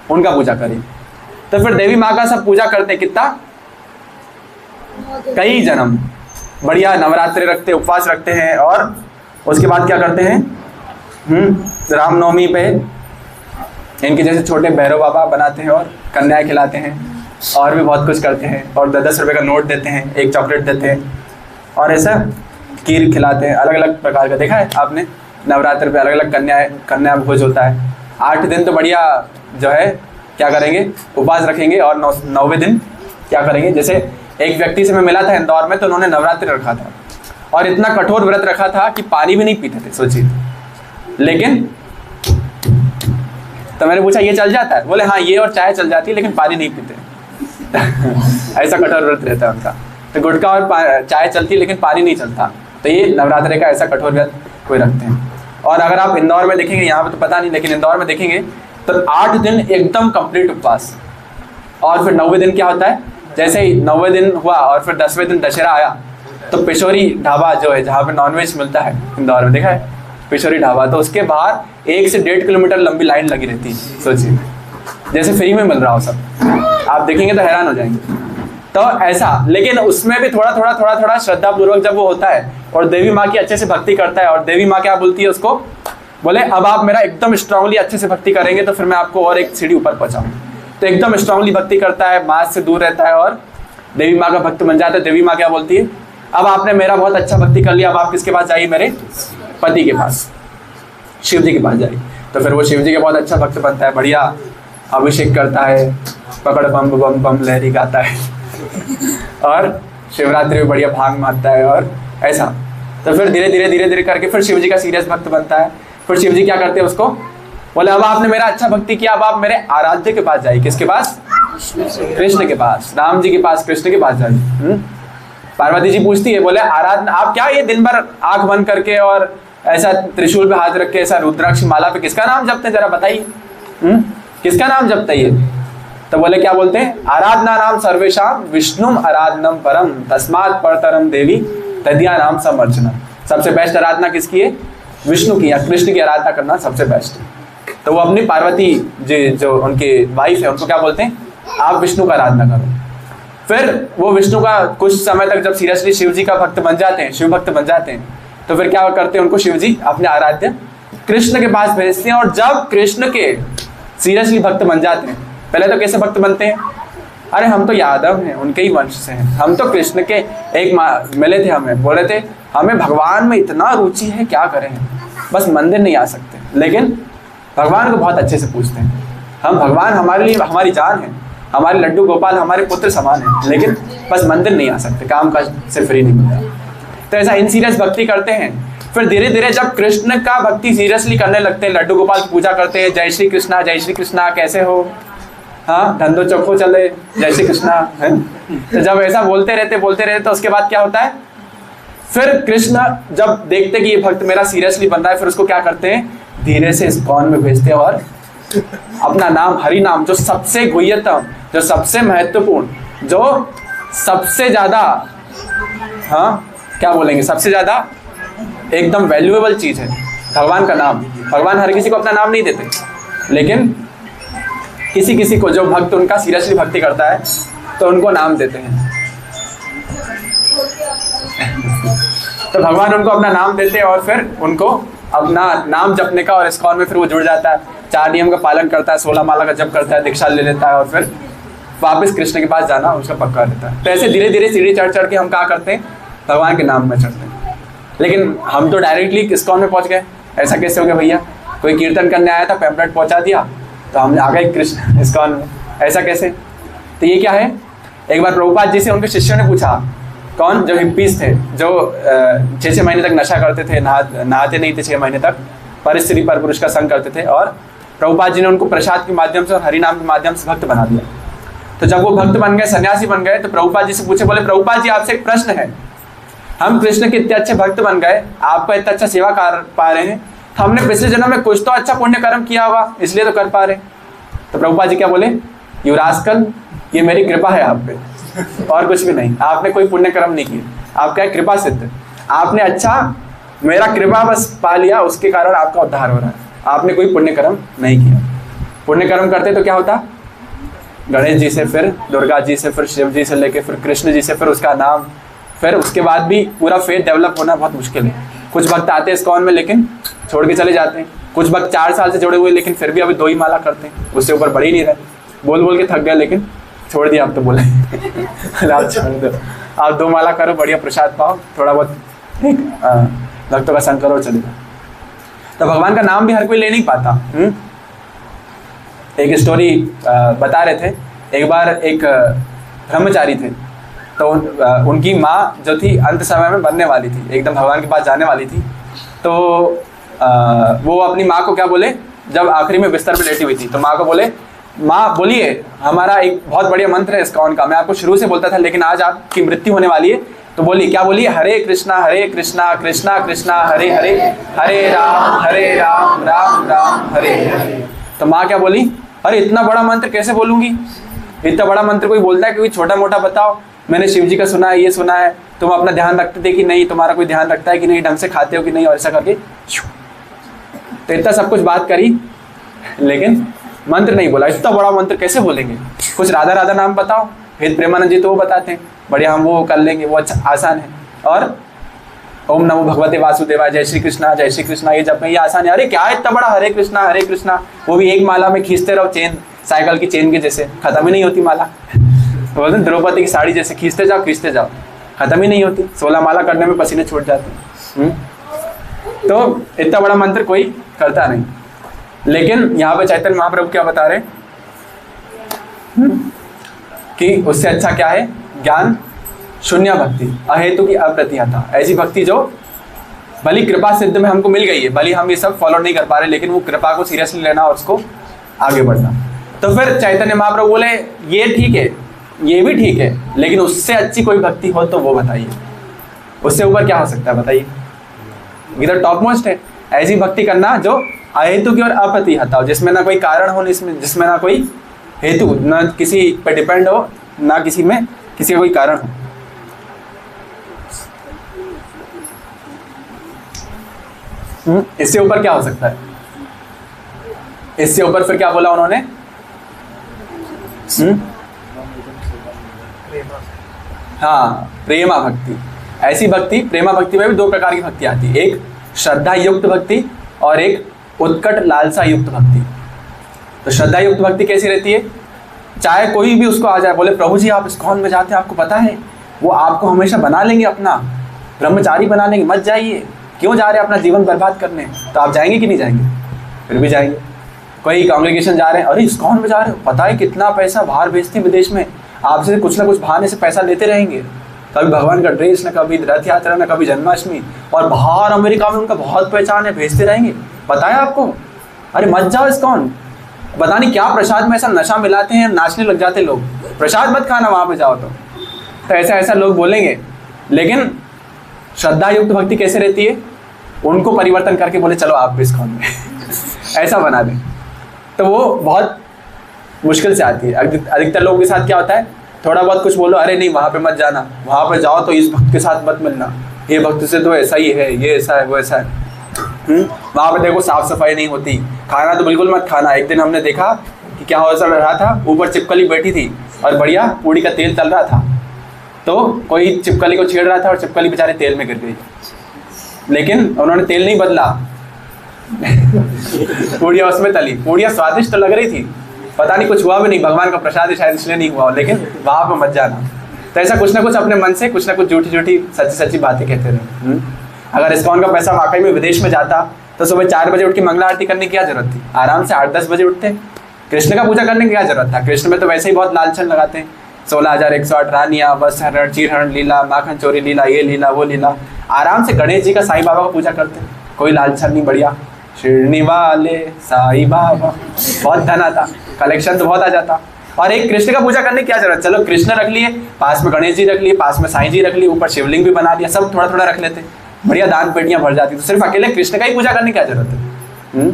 उनका पूजा करिए। तो फिर देवी माँ का सब पूजा करते हैं, कितना? कई जन्म, बढ़िया नवरात्रि रखते, उपवास रखते हैं, और उसके बाद क्या करते हैं? रामनवमी पे इनके जैसे छोटे भैरव बाबा बनाते हैं और कन्याएं खिलाते हैं, और भी बहुत कुछ करते हैं, और 10-10 रुपये का नोट देते हैं, एक चॉकलेट देते हैं, और ऐसा खीर खिलाते हैं, अलग अलग प्रकार का। देखा है आपने? नवरात्र पे अलग अलग कन्या भोज होता है। 8 दिन तो बढ़िया जो है क्या करेंगे? उपवास रखेंगे, और 9वें दिन क्या करेंगे? जैसे एक व्यक्ति से मैं मिला था इंदौर में, तो उन्होंने नवरात्रि रखा था, और इतना कठोर व्रत रखा था कि पानी भी नहीं पीते थे, सोचिए। लेकिन तो मैंने पूछा ये चल जाता है? बोले हाँ, ये और चाय चल जाती है, लेकिन पानी नहीं पीते। ऐसा कठोर व्रत रहता है उनका। तो गुटखा और चाय चलती है, लेकिन पानी नहीं चलता। तो ये नवरात्रि का ऐसा कठोर व्रत कोई रखते हैं। और अगर आप इंदौर में देखेंगे, यहाँ पे तो पता नहीं, लेकिन इंदौर में देखेंगे तो 8 दिन एकदम कंप्लीट उपवास, और फिर 9वें दिन क्या होता है, जैसे ही 9वें दिन हुआ और फिर 10वें दिन दशहरा आया, तो पिशोरी ढाबा जो है जहाँ पे नॉनवेज मिलता है इंदौर में, देखा है पिशोरी ढाबा, तो उसके बाहर 1 से 1.5 किलोमीटर लंबी लाइन लगी रहती है। सोचिए, जैसे फ्री में मिल रहा हो सब, आप देखेंगे तो हैरान हो जाएंगे। तो ऐसा, लेकिन उसमें भी थोड़ा थोड़ा श्रद्धा पूर्वक जब वो होता है और देवी माँ की अच्छे से भक्ति करता है, और देवी माँ क्या बोलती है उसको, बोले अब आप मेरा एकदम स्ट्रांगली अच्छे से भक्ति करेंगे तो फिर मैं आपको और एक सीढ़ी ऊपर पहुंचाऊं। तो एकदम स्ट्रांगली भक्ति करता है, मास से दूर रहता है और देवी माँ का भक्त बन जाता है। देवी माँ क्या बोलती है, अब आपने मेरा बहुत अच्छा भक्ति कर लिया, अब आप किसके पास जाइए, मेरे पति के पास, शिव जी के पास जाइए। तो फिर वो शिव जी का बहुत अच्छा भक्त बनता है, बढ़िया अभिषेक करता है, पकड़ बम बम बम लहरी गाता है और शिवरात्रि में बढ़िया भांग मारता है और ऐसा। तो फिर धीरे धीरे करके फिर शिव जी का सीरियस भक्त बनता है। फिर शिव जी क्या करते हैं उसको, बोले अब आपने मेरा अच्छा भक्ति किया, अब आप मेरे आराध्य के पास जाइए। किसके पास, कृष्ण के पास, राम जी के पास, कृष्ण के पास जाइए। पार्वती जी पूछती है, बोले आराधना आप क्या ये दिन भर आंख बंद करके और ऐसा त्रिशूल पे हाथ रख के ऐसा रुद्राक्ष माला पे किसका नाम जपते हैं, जरा बताइए किसका नाम जपते ये। तो बोले क्या बोलते हैं, आराधना नाम सर्वेशाम विष्णुम आराधनम परम तस्मात् परतरम देवी तद्या नाम समर्चना। सबसे बेस्ट आराधना किसकी है, विष्णु की या कृष्ण की आराधना करना सबसे बेस्ट है। तो वो अपनी पार्वती जी जो उनके वाइफ है उनको क्या बोलते हैं, आप विष्णु का आराधना करो। फिर वो विष्णु का कुछ समय तक जब सीरियसली शिव जी का भक्त बन जाते हैं, शिव भक्त बन जाते हैं, तो फिर क्या करते हैं, उनको शिव जी अपने आराध्य कृष्ण के पास भेजते हैं। और जब कृष्ण के सीरियसली भक्त बन जाते हैं, पहले तो कैसे भक्त बनते हैं, अरे हम तो यादव हैं, उनके ही वंश से हैं, हम तो कृष्ण के एक मिले थे, हमें बोले थे हमें भगवान में इतना रुचि है, क्या करें, बस मंदिर नहीं आ सकते, लेकिन भगवान को बहुत अच्छे से पूछते हैं, हम भगवान हमारे लिए हमारी जान है, हमारे लड्डू गोपाल हमारे पुत्र समान है, लेकिन बस मंदिर नहीं आ सकते, काम काज से फ्री नहीं मिलता। तो ऐसा इन सीरियस भक्ति करते हैं। फिर धीरे धीरे जब कृष्ण का भक्ति सीरियसली करने लगते हैं, लड्डू गोपाल की पूजा करते हैं, जय श्री कृष्णा कैसे हो, हाँ धंधो चौखो चले, जय श्री कृष्णा है। तो जब ऐसा बोलते रहते तो उसके बाद क्या होता है, फिर कृष्ण जब देखते कि ये भक्त मेरा सीरियसली बन रहा है, फिर उसको क्या करते हैं, धीरे से इस्कॉन में भेजते हैं और अपना नाम हरि नाम, जो सबसे गुह्यतम, जो सबसे महत्वपूर्ण, जो सबसे ज्यादा, हाँ क्या बोलेंगे, सबसे ज्यादा एकदम वैल्यूएबल चीज है, भगवान का नाम। भगवान हर किसी को अपना नाम नहीं देते, लेकिन किसी किसी को जो भक्त उनका सीरियसली भक्ति करता है तो उनको नाम देते हैं। तो भगवान उनको अपना नाम देते हैं और फिर उनको अपना नाम जपने का, और इस्कॉन में फिर वो जुड़ जाता है, 4 नियम का पालन करता है, 16 माला का जप करता है, दीक्षा ले लेता है और फिर वापस कृष्ण के पास जाना उसका पक्का रहता है। तो ऐसे धीरे धीरे सीढ़ी चढ़ के हम क्या करते हैं, भगवान के नाम में चढ़ते हैं। लेकिन हम तो डायरेक्टली इस्कॉन में पहुंच गए, ऐसा कैसे हो गया भैया, कोई कीर्तन करने आया था, पैम्पलेट पहुंचा दिया तो हम आ गए कृष्ण इस्कॉन में, ऐसा कैसे। तो ये क्या है, एक बार प्रभुपाद जी से उनके शिष्यों ने पूछा, कौन, जो हिप्पीज थे, जो 6 महीने तक नशा करते थे, नहाते नहीं थे 6 महीने तक, पर स्त्री पर पुरुष का संग करते थे, और प्रभुपाद जी ने उनको प्रसाद के माध्यम से और हरि नाम के माध्यम से भक्त बना दिया। तो जब वो भक्त बन गए, सन्यासी बन गए, तो प्रभुपाद जी से पूछे, बोले प्रभुपाद जी आपसे एक प्रश्न है, हम कृष्ण के इतने अच्छे भक्त बन गए, आपका इतना अच्छा सेवा कर पा रहे हैं, तो हमने पिछले जन्म में कुछ तो अच्छा पुण्य कर्म किया होगा, इसलिए तो कर पा रहे। तो प्रभुपाद जी क्या बोले, युवराजकल ये मेरी कृपा है आप पे, और कुछ भी नहीं, आपने कोई पुण्य कर्म नहीं किया, आपका कृपा सिद्ध, आपने अच्छा मेरा कृपा बस पा लिया, उसके कारण आपका उद्धार हो रहा है, आपने कोई पुण्य कर्म नहीं किया। पुण्य कर्म करते तो क्या होता, गणेश जी से, फिर दुर्गा जी से, फिर शिव जी से लेके फिर कृष्ण जी से, फिर उसका नाम, फिर उसके बाद भी पूरा फेथ डेवलप होना बहुत मुश्किल है। कुछ भक्त आते हैं इस्कॉन में लेकिन छोड़ के चले जाते हैं, कुछ भक्त 4 साल से जुड़े हुए लेकिन फिर भी अभी 2 ही माला करते हैं, उससे ऊपर बढ़ ही नहीं रहे, बोल बोल के थक गए लेकिन छोड़ दिया, अब तो बोले आप छोड़ दो, आप 2 माला करो, बढ़िया प्रसाद पाओ, थोड़ा बहुत भक्तों का संग करो, चलेगा। तो भगवान का नाम भी हर कोई ले नहीं पाता। एक स्टोरी बता रहे थे, एक बार एक ब्रह्मचारी थे, तो उनकी माँ जो थी अंत समय में बनने वाली थी, एकदम भगवान के पास जाने वाली थी। तो वो अपनी माँ को क्या बोले, जब आखिरी में बिस्तर पे लेटी हुई थी, तो माँ को बोले, माँ बोलिए हमारा एक बहुत बढ़िया मंत्र है इस्कॉन का, मैं आपको शुरू से बोलता था लेकिन आज आपकी मृत्यु होने वाली है, तो बोलिए, क्या बोलिए, हरे कृष्णा कृष्णा कृष्णा हरे हरे, हरे राम राम राम हरे हरे। तो माँ क्या बोली, अरे इतना बड़ा मंत्र कैसे बोलूंगी, इतना बड़ा मंत्र कोई बोलता है कि कोई छोटा मोटा बताओ, मैंने शिव जी का सुना है, ये सुना है, तुम अपना ध्यान रखते थे कि नहीं, तुम्हारा कोई ध्यान रखता है कि नहीं, ढंग से खाते हो कि नहीं, और ऐसा करके तो इतना सब कुछ बात करी, लेकिन मंत्र नहीं बोला। इतना बड़ा मंत्र कैसे बोलेंगे? कुछ राधा राधा नाम बताओ, फिर प्रेमानंद जी तो वो बताते हैं, बढ़िया हम वो कर लेंगे, वो अच्छा आसान है। और ओम नमो भगवते वासुदेवाय, जय श्री कृष्णा जय श्री कृष्णा, ये जब में ये आसान है। अरे क्या इतना बड़ा हरे कृष्णा, वो भी एक माला में खींचते रहो, चेन साइकिल की चेन के जैसे, खत्म ही नहीं होती माला। बोलते द्रौपदी की साड़ी जैसे, खींचते जाओ खत्म ही नहीं होती, 16 माला करने में पसीने छूट जाते। तो इतना बड़ा मंत्र कोई करता नहीं। लेकिन यहाँ पे चैतन्य महाप्रभु क्या बता रहे कि उससे अच्छा क्या है? ज्ञान शून्य भक्ति, अहेतु की अप्रतिहता, ऐसी भक्ति जो भली कृपा सिद्ध में हमको मिल गई है, भली हम ये सब फॉलो नहीं कर पा रहे, लेकिन वो कृपा को सीरियसली लेना और उसको आगे बढ़ना। तो फिर चैतन्य महाप्रभु बोले ये ठीक है, ये भी ठीक है, लेकिन उससे अच्छी कोई भक्ति हो तो वो बताइए, उससे ऊपर क्या हो सकता है बताइए? इधर टॉप मोस्ट है, ऐसी भक्ति करना जो अहेतु की और अप्रतिहता हो, जिसमें ना कोई कारण हो, जिसमें ना कोई हेतु, ना किसी पे डिपेंड हो, ना किसी में किसी का कोई कारण हो। इससे ऊपर क्या हो सकता है? इससे ऊपर फिर क्या बोला उन्होंने? हाँ, प्रेमा भक्ति। ऐसी भक्ति, प्रेमा भक्ति में भी 2 प्रकार की भक्ति आती है, एक श्रद्धा युक्त भक्ति और एक उत्कट लालसा युक्त भक्ति। तो श्रद्धा युक्त भक्ति कैसी रहती है? चाहे कोई भी उसको आ जाए, बोले प्रभु जी आप इस्कॉन में जाते हैं, आपको पता है वो आपको हमेशा बना लेंगे, अपना ब्रह्मचारी बना लेंगे, मत जाइए, क्यों जा रहे हैं अपना जीवन बर्बाद करने? तो आप जाएंगे कि नहीं जाएंगे? फिर भी जाएंगे। कोई कांग्रेगेशन जा रहे हैं, अरे इस्कॉन में जा रहे हो, पता है कितना पैसा बाहर भेजते हैं विदेश में, आपसे कुछ ना कुछ बहाने से पैसा लेते रहेंगे, कभी भगवान का ड्रेस, ना कभी रथ यात्रा, ना कभी जन्माष्टमी, और बाहर अमेरिका में उनका बहुत पहचान है, भेजते रहेंगे, पता है आपको? अरे मत जाओ इस्कॉन, पता नहीं क्या प्रसाद में ऐसा नशा मिलाते हैं, नाचने लग जाते लोग, प्रसाद मत खाना वहाँ पे जाओ तो ऐसा लोग बोलेंगे। लेकिन श्रद्धा युक्त भक्ति कैसे रहती है? उनको परिवर्तन करके बोले चलो आप भी इस्कॉन में ऐसा बना दें, तो वो बहुत मुश्किल से आती है। अधिकतर लोगों के साथ क्या होता है, थोड़ा बहुत कुछ बोलो, अरे नहीं वहाँ पे मत जाना, वहाँ पे जाओ तो इस भक्त के साथ मत मिलना, ये भक्त से तो ऐसा ही है, ये ऐसा है, वो ऐसा है। वहाँ पे देखो साफ सफाई नहीं होती, खाना तो बिल्कुल मत खाना। एक दिन हमने देखा कि क्या हो रहा था, ऊपर चिपकली बैठी थी और बढ़िया पूड़ी का तेल चल रहा था, तो कोई चिपकली को छेड़ रहा था और चिपकली बेचारे तेल में गिर गई, लेकिन उन्होंने तेल नहीं बदला पूड़ियाँ उसमें तली, पूड़ियाँ स्वादिष्ट तो लग रही थी, पता नहीं कुछ हुआ भी नहीं, भगवान का प्रसाद है शायद इसलिए नहीं हुआ, लेकिन वहाँ पर मत जाना। तो ऐसा कुछ ना कुछ अपने मन से कुछ ना कुछ झूठी सच्ची बातें कहते रहे। अगर इस्कॉन का पैसा वाकई में विदेश में जाता तो सुबह 4 बजे उठ के मंगला आरती करने की क्या जरूरत थी? आराम से 8-10 बजे उठते, कृष्ण का पूजा करने की क्या जरूरत था? कृष्ण में तो वैसे ही बहुत लालचन लगाते हैं, 16,108 रानियाँ, बस हरण, चीरहरण लीला, माखन चोरी लीला, ये लीला वो लीला। आराम से गणेश जी का, साईं बाबा का पूजा करते हैं, कोई लालचन नहीं, बढ़िया शिरनी वाले साईं बाबा, बहुत धन आता, कलेक्शन तो बहुत आ जाता। और एक कृष्ण का पूजा करने की क्या जरूरत? चलो कृष्ण रख लिए, पास में गणेश जी रख लिए, पास में साईं जी रख लिए, ऊपर शिवलिंग भी बना दिया, सब थोड़ा थोड़ा रख लेते, बढ़िया दान पेटियां भर जाती, तो सिर्फ अकेले कृष्ण का ही पूजा करने की क्या जरूरत है?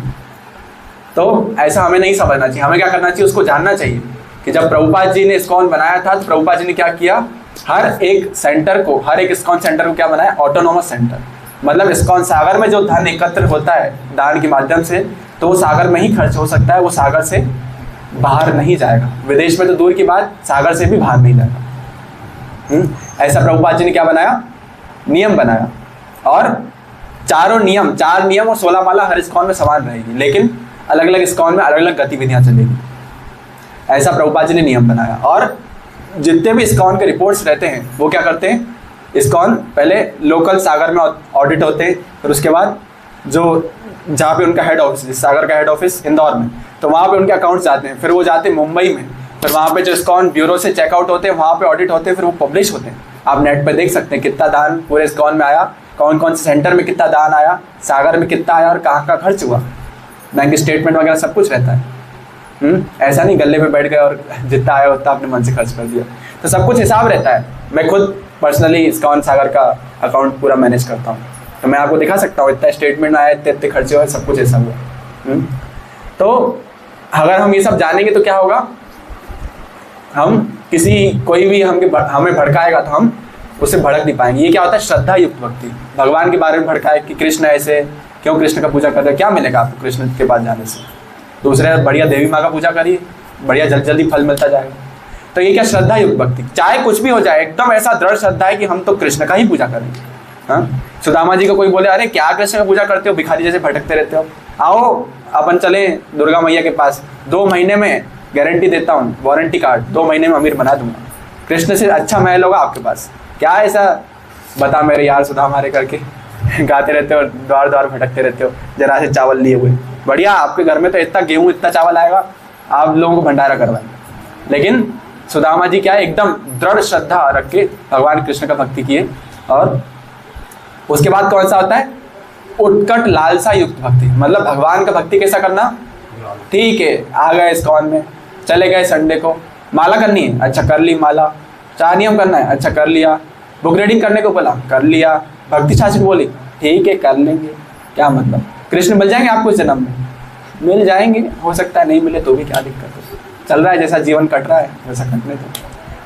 तो ऐसा हमें नहीं समझना चाहिए। हमें क्या करना चाहिए? उसको जानना चाहिए कि जब प्रभुपाद जी ने इस्कॉन बनाया था तो प्रभुपाद जी ने क्या किया, हर एक सेंटर को, हर एक इस्कॉन सेंटर को क्या बनाया? Autonomous centre. मतलब इस्कॉन सागर में जो धन एकत्र होता है दान के माध्यम से, तो वो सागर में ही खर्च हो सकता है, वो सागर से बाहर नहीं जाएगा। विदेश में तो दूर की बात, सागर से भी बाहर नहीं जाएगा। ऐसा प्रभुपाद जी ने क्या बनाया? नियम बनाया, और चारों नियम, 4 नियम और 16 माला हर इस्कॉन में समान रहेगी, लेकिन अलग अलग इस्कॉन में अलग अलग गतिविधियां चलेगी। ऐसा प्रभुपाद जी ने नियम बनाया। और जितने भी इस्कॉन के रिपोर्ट्स रहते हैं वो क्या करते हैं, इस्कॉन पहले लोकल सागर में ऑडिट होते हैं, फिर उसके बाद जो जहाँ पे उनका हेड ऑफिस, सागर का हेड ऑफिस इंदौर में, तो वहाँ पे उनके अकाउंट्स जाते हैं, फिर वो जाते हैं मुंबई में, फिर वहाँ पे जो इस्कॉन ब्यूरो से चेकआउट होते हैं वहाँ पे ऑडिट होते हैं, फिर वो पब्लिश होते हैं। आप नेट पे देख सकते हैं कितना दान पूरे इस्कॉन में आया, कौन कौन से सेंटर में कितना दान आया, सागर में कितना आया और कहाँ का खर्च हुआ, बैंक स्टेटमेंट वगैरह सब कुछ रहता है। ऐसा नहीं गले पे बैठ गए और जितना आया उतना अपने मन से खर्च कर दिया, तो सब कुछ हिसाब रहता है। मैं खुद पर्सनली इस्कॉन सागर का अकाउंट पूरा मैनेज करता हूँ, तो मैं आपको दिखा सकता हूँ इतना स्टेटमेंट आया, इतने खर्चे हुए, सब कुछ ऐसा हुआ। तो अगर हम ये सब जानेंगे तो क्या होगा हम कोई भी हमें भड़काएगा तो हम उससे भड़क नहीं पाएंगे। ये क्या होता है? श्रद्धा युक्त भक्ति। भगवान के बारे में भड़काए कि कृष्ण ऐसे, क्यों कृष्ण का पूजा कर रहे हो, क्या मिलेगा आपको कृष्ण के पास जाने से? दूसरे बढ़िया देवी माँ का पूजा करिए, बढ़िया जल्दी फल मिलता जाएगा। तो ये क्या? श्रद्धा युक्त भक्ति। चाहे कुछ भी हो जाए, एकदम ऐसा दृढ़ श्रद्धा है कि हम तो कृष्ण का ही पूजा करेंगे। हाँ, सुदामा जी को कोई बोले अरे क्या कृष्ण का पूजा करते हो, भिखारी जैसे भटकते रहते हो, आओ अपन चले दुर्गा मैया के पास, 2 महीने में गारंटी देता हूँ, वारंटी कार्ड, 2 महीने में अमीर बना दूंगा, कृष्ण से अच्छा महल होगा आपके पास। क्या ऐसा बता मेरे यार सुदामा रे करके गाते रहते हो, द्वार द्वार भटकते रहते हो, जरा से चावल लिए हुए, बढ़िया आपके घर में तो इतना गेहूं इतना चावल आएगा, आप लोगों को भंडारा करवाएंगे। लेकिन सुदामा जी क्या है? एकदम दृढ़ श्रद्धा रख के भगवान कृष्ण का भक्ति किए। और उसके बाद कौन सा होता है? उत्कट लालसा युक्त भक्ति। मतलब भगवान का भक्ति कैसा करना? ठीक है, आ गए इस्कॉन में, चले गए संडे को, माला करनी है, अच्छा कर ली माला, 4 नियम करना है, अच्छा कर लिया, बुक रीडिंग करने को बोला, कर लिया, भक्ति शास्त्र बोली, ठीक है कर लेंगे, क्या मतलब? कृष्ण मिल जाएंगे आपको इस जन्म में? मिल जाएंगे, हो सकता है नहीं मिले तो भी क्या दिक्कत है, चल रहा है जैसा जीवन कट रहा है वैसा कटने दो।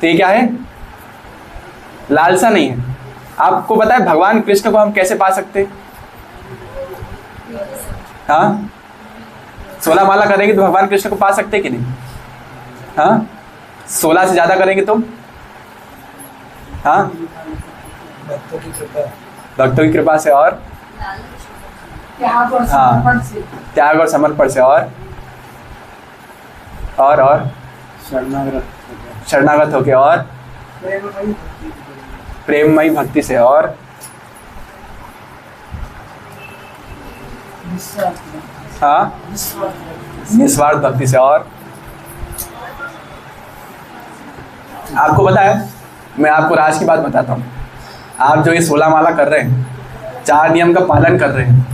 तो ये क्या है? लालसा नहीं है। आपको पता है भगवान कृष्ण को हम कैसे पा सकते हैं? हाँ, 16 माला करेंगे तो भगवान कृष्ण को पा सकते कि नहीं? हाँ, 16 से ज्यादा करेंगे तो? हाँ, भक्तों की कृपा से और त्याग और समर्पण से और शरणागत होके और प्रेममयी भक्ति से और हाँ निस्वार्थ भक्ति से। और आपको पता है, मैं आपको राज की बात बताता हूँ, आप जो ये 16 माला कर रहे हैं, 4 नियम का पालन कर रहे हैं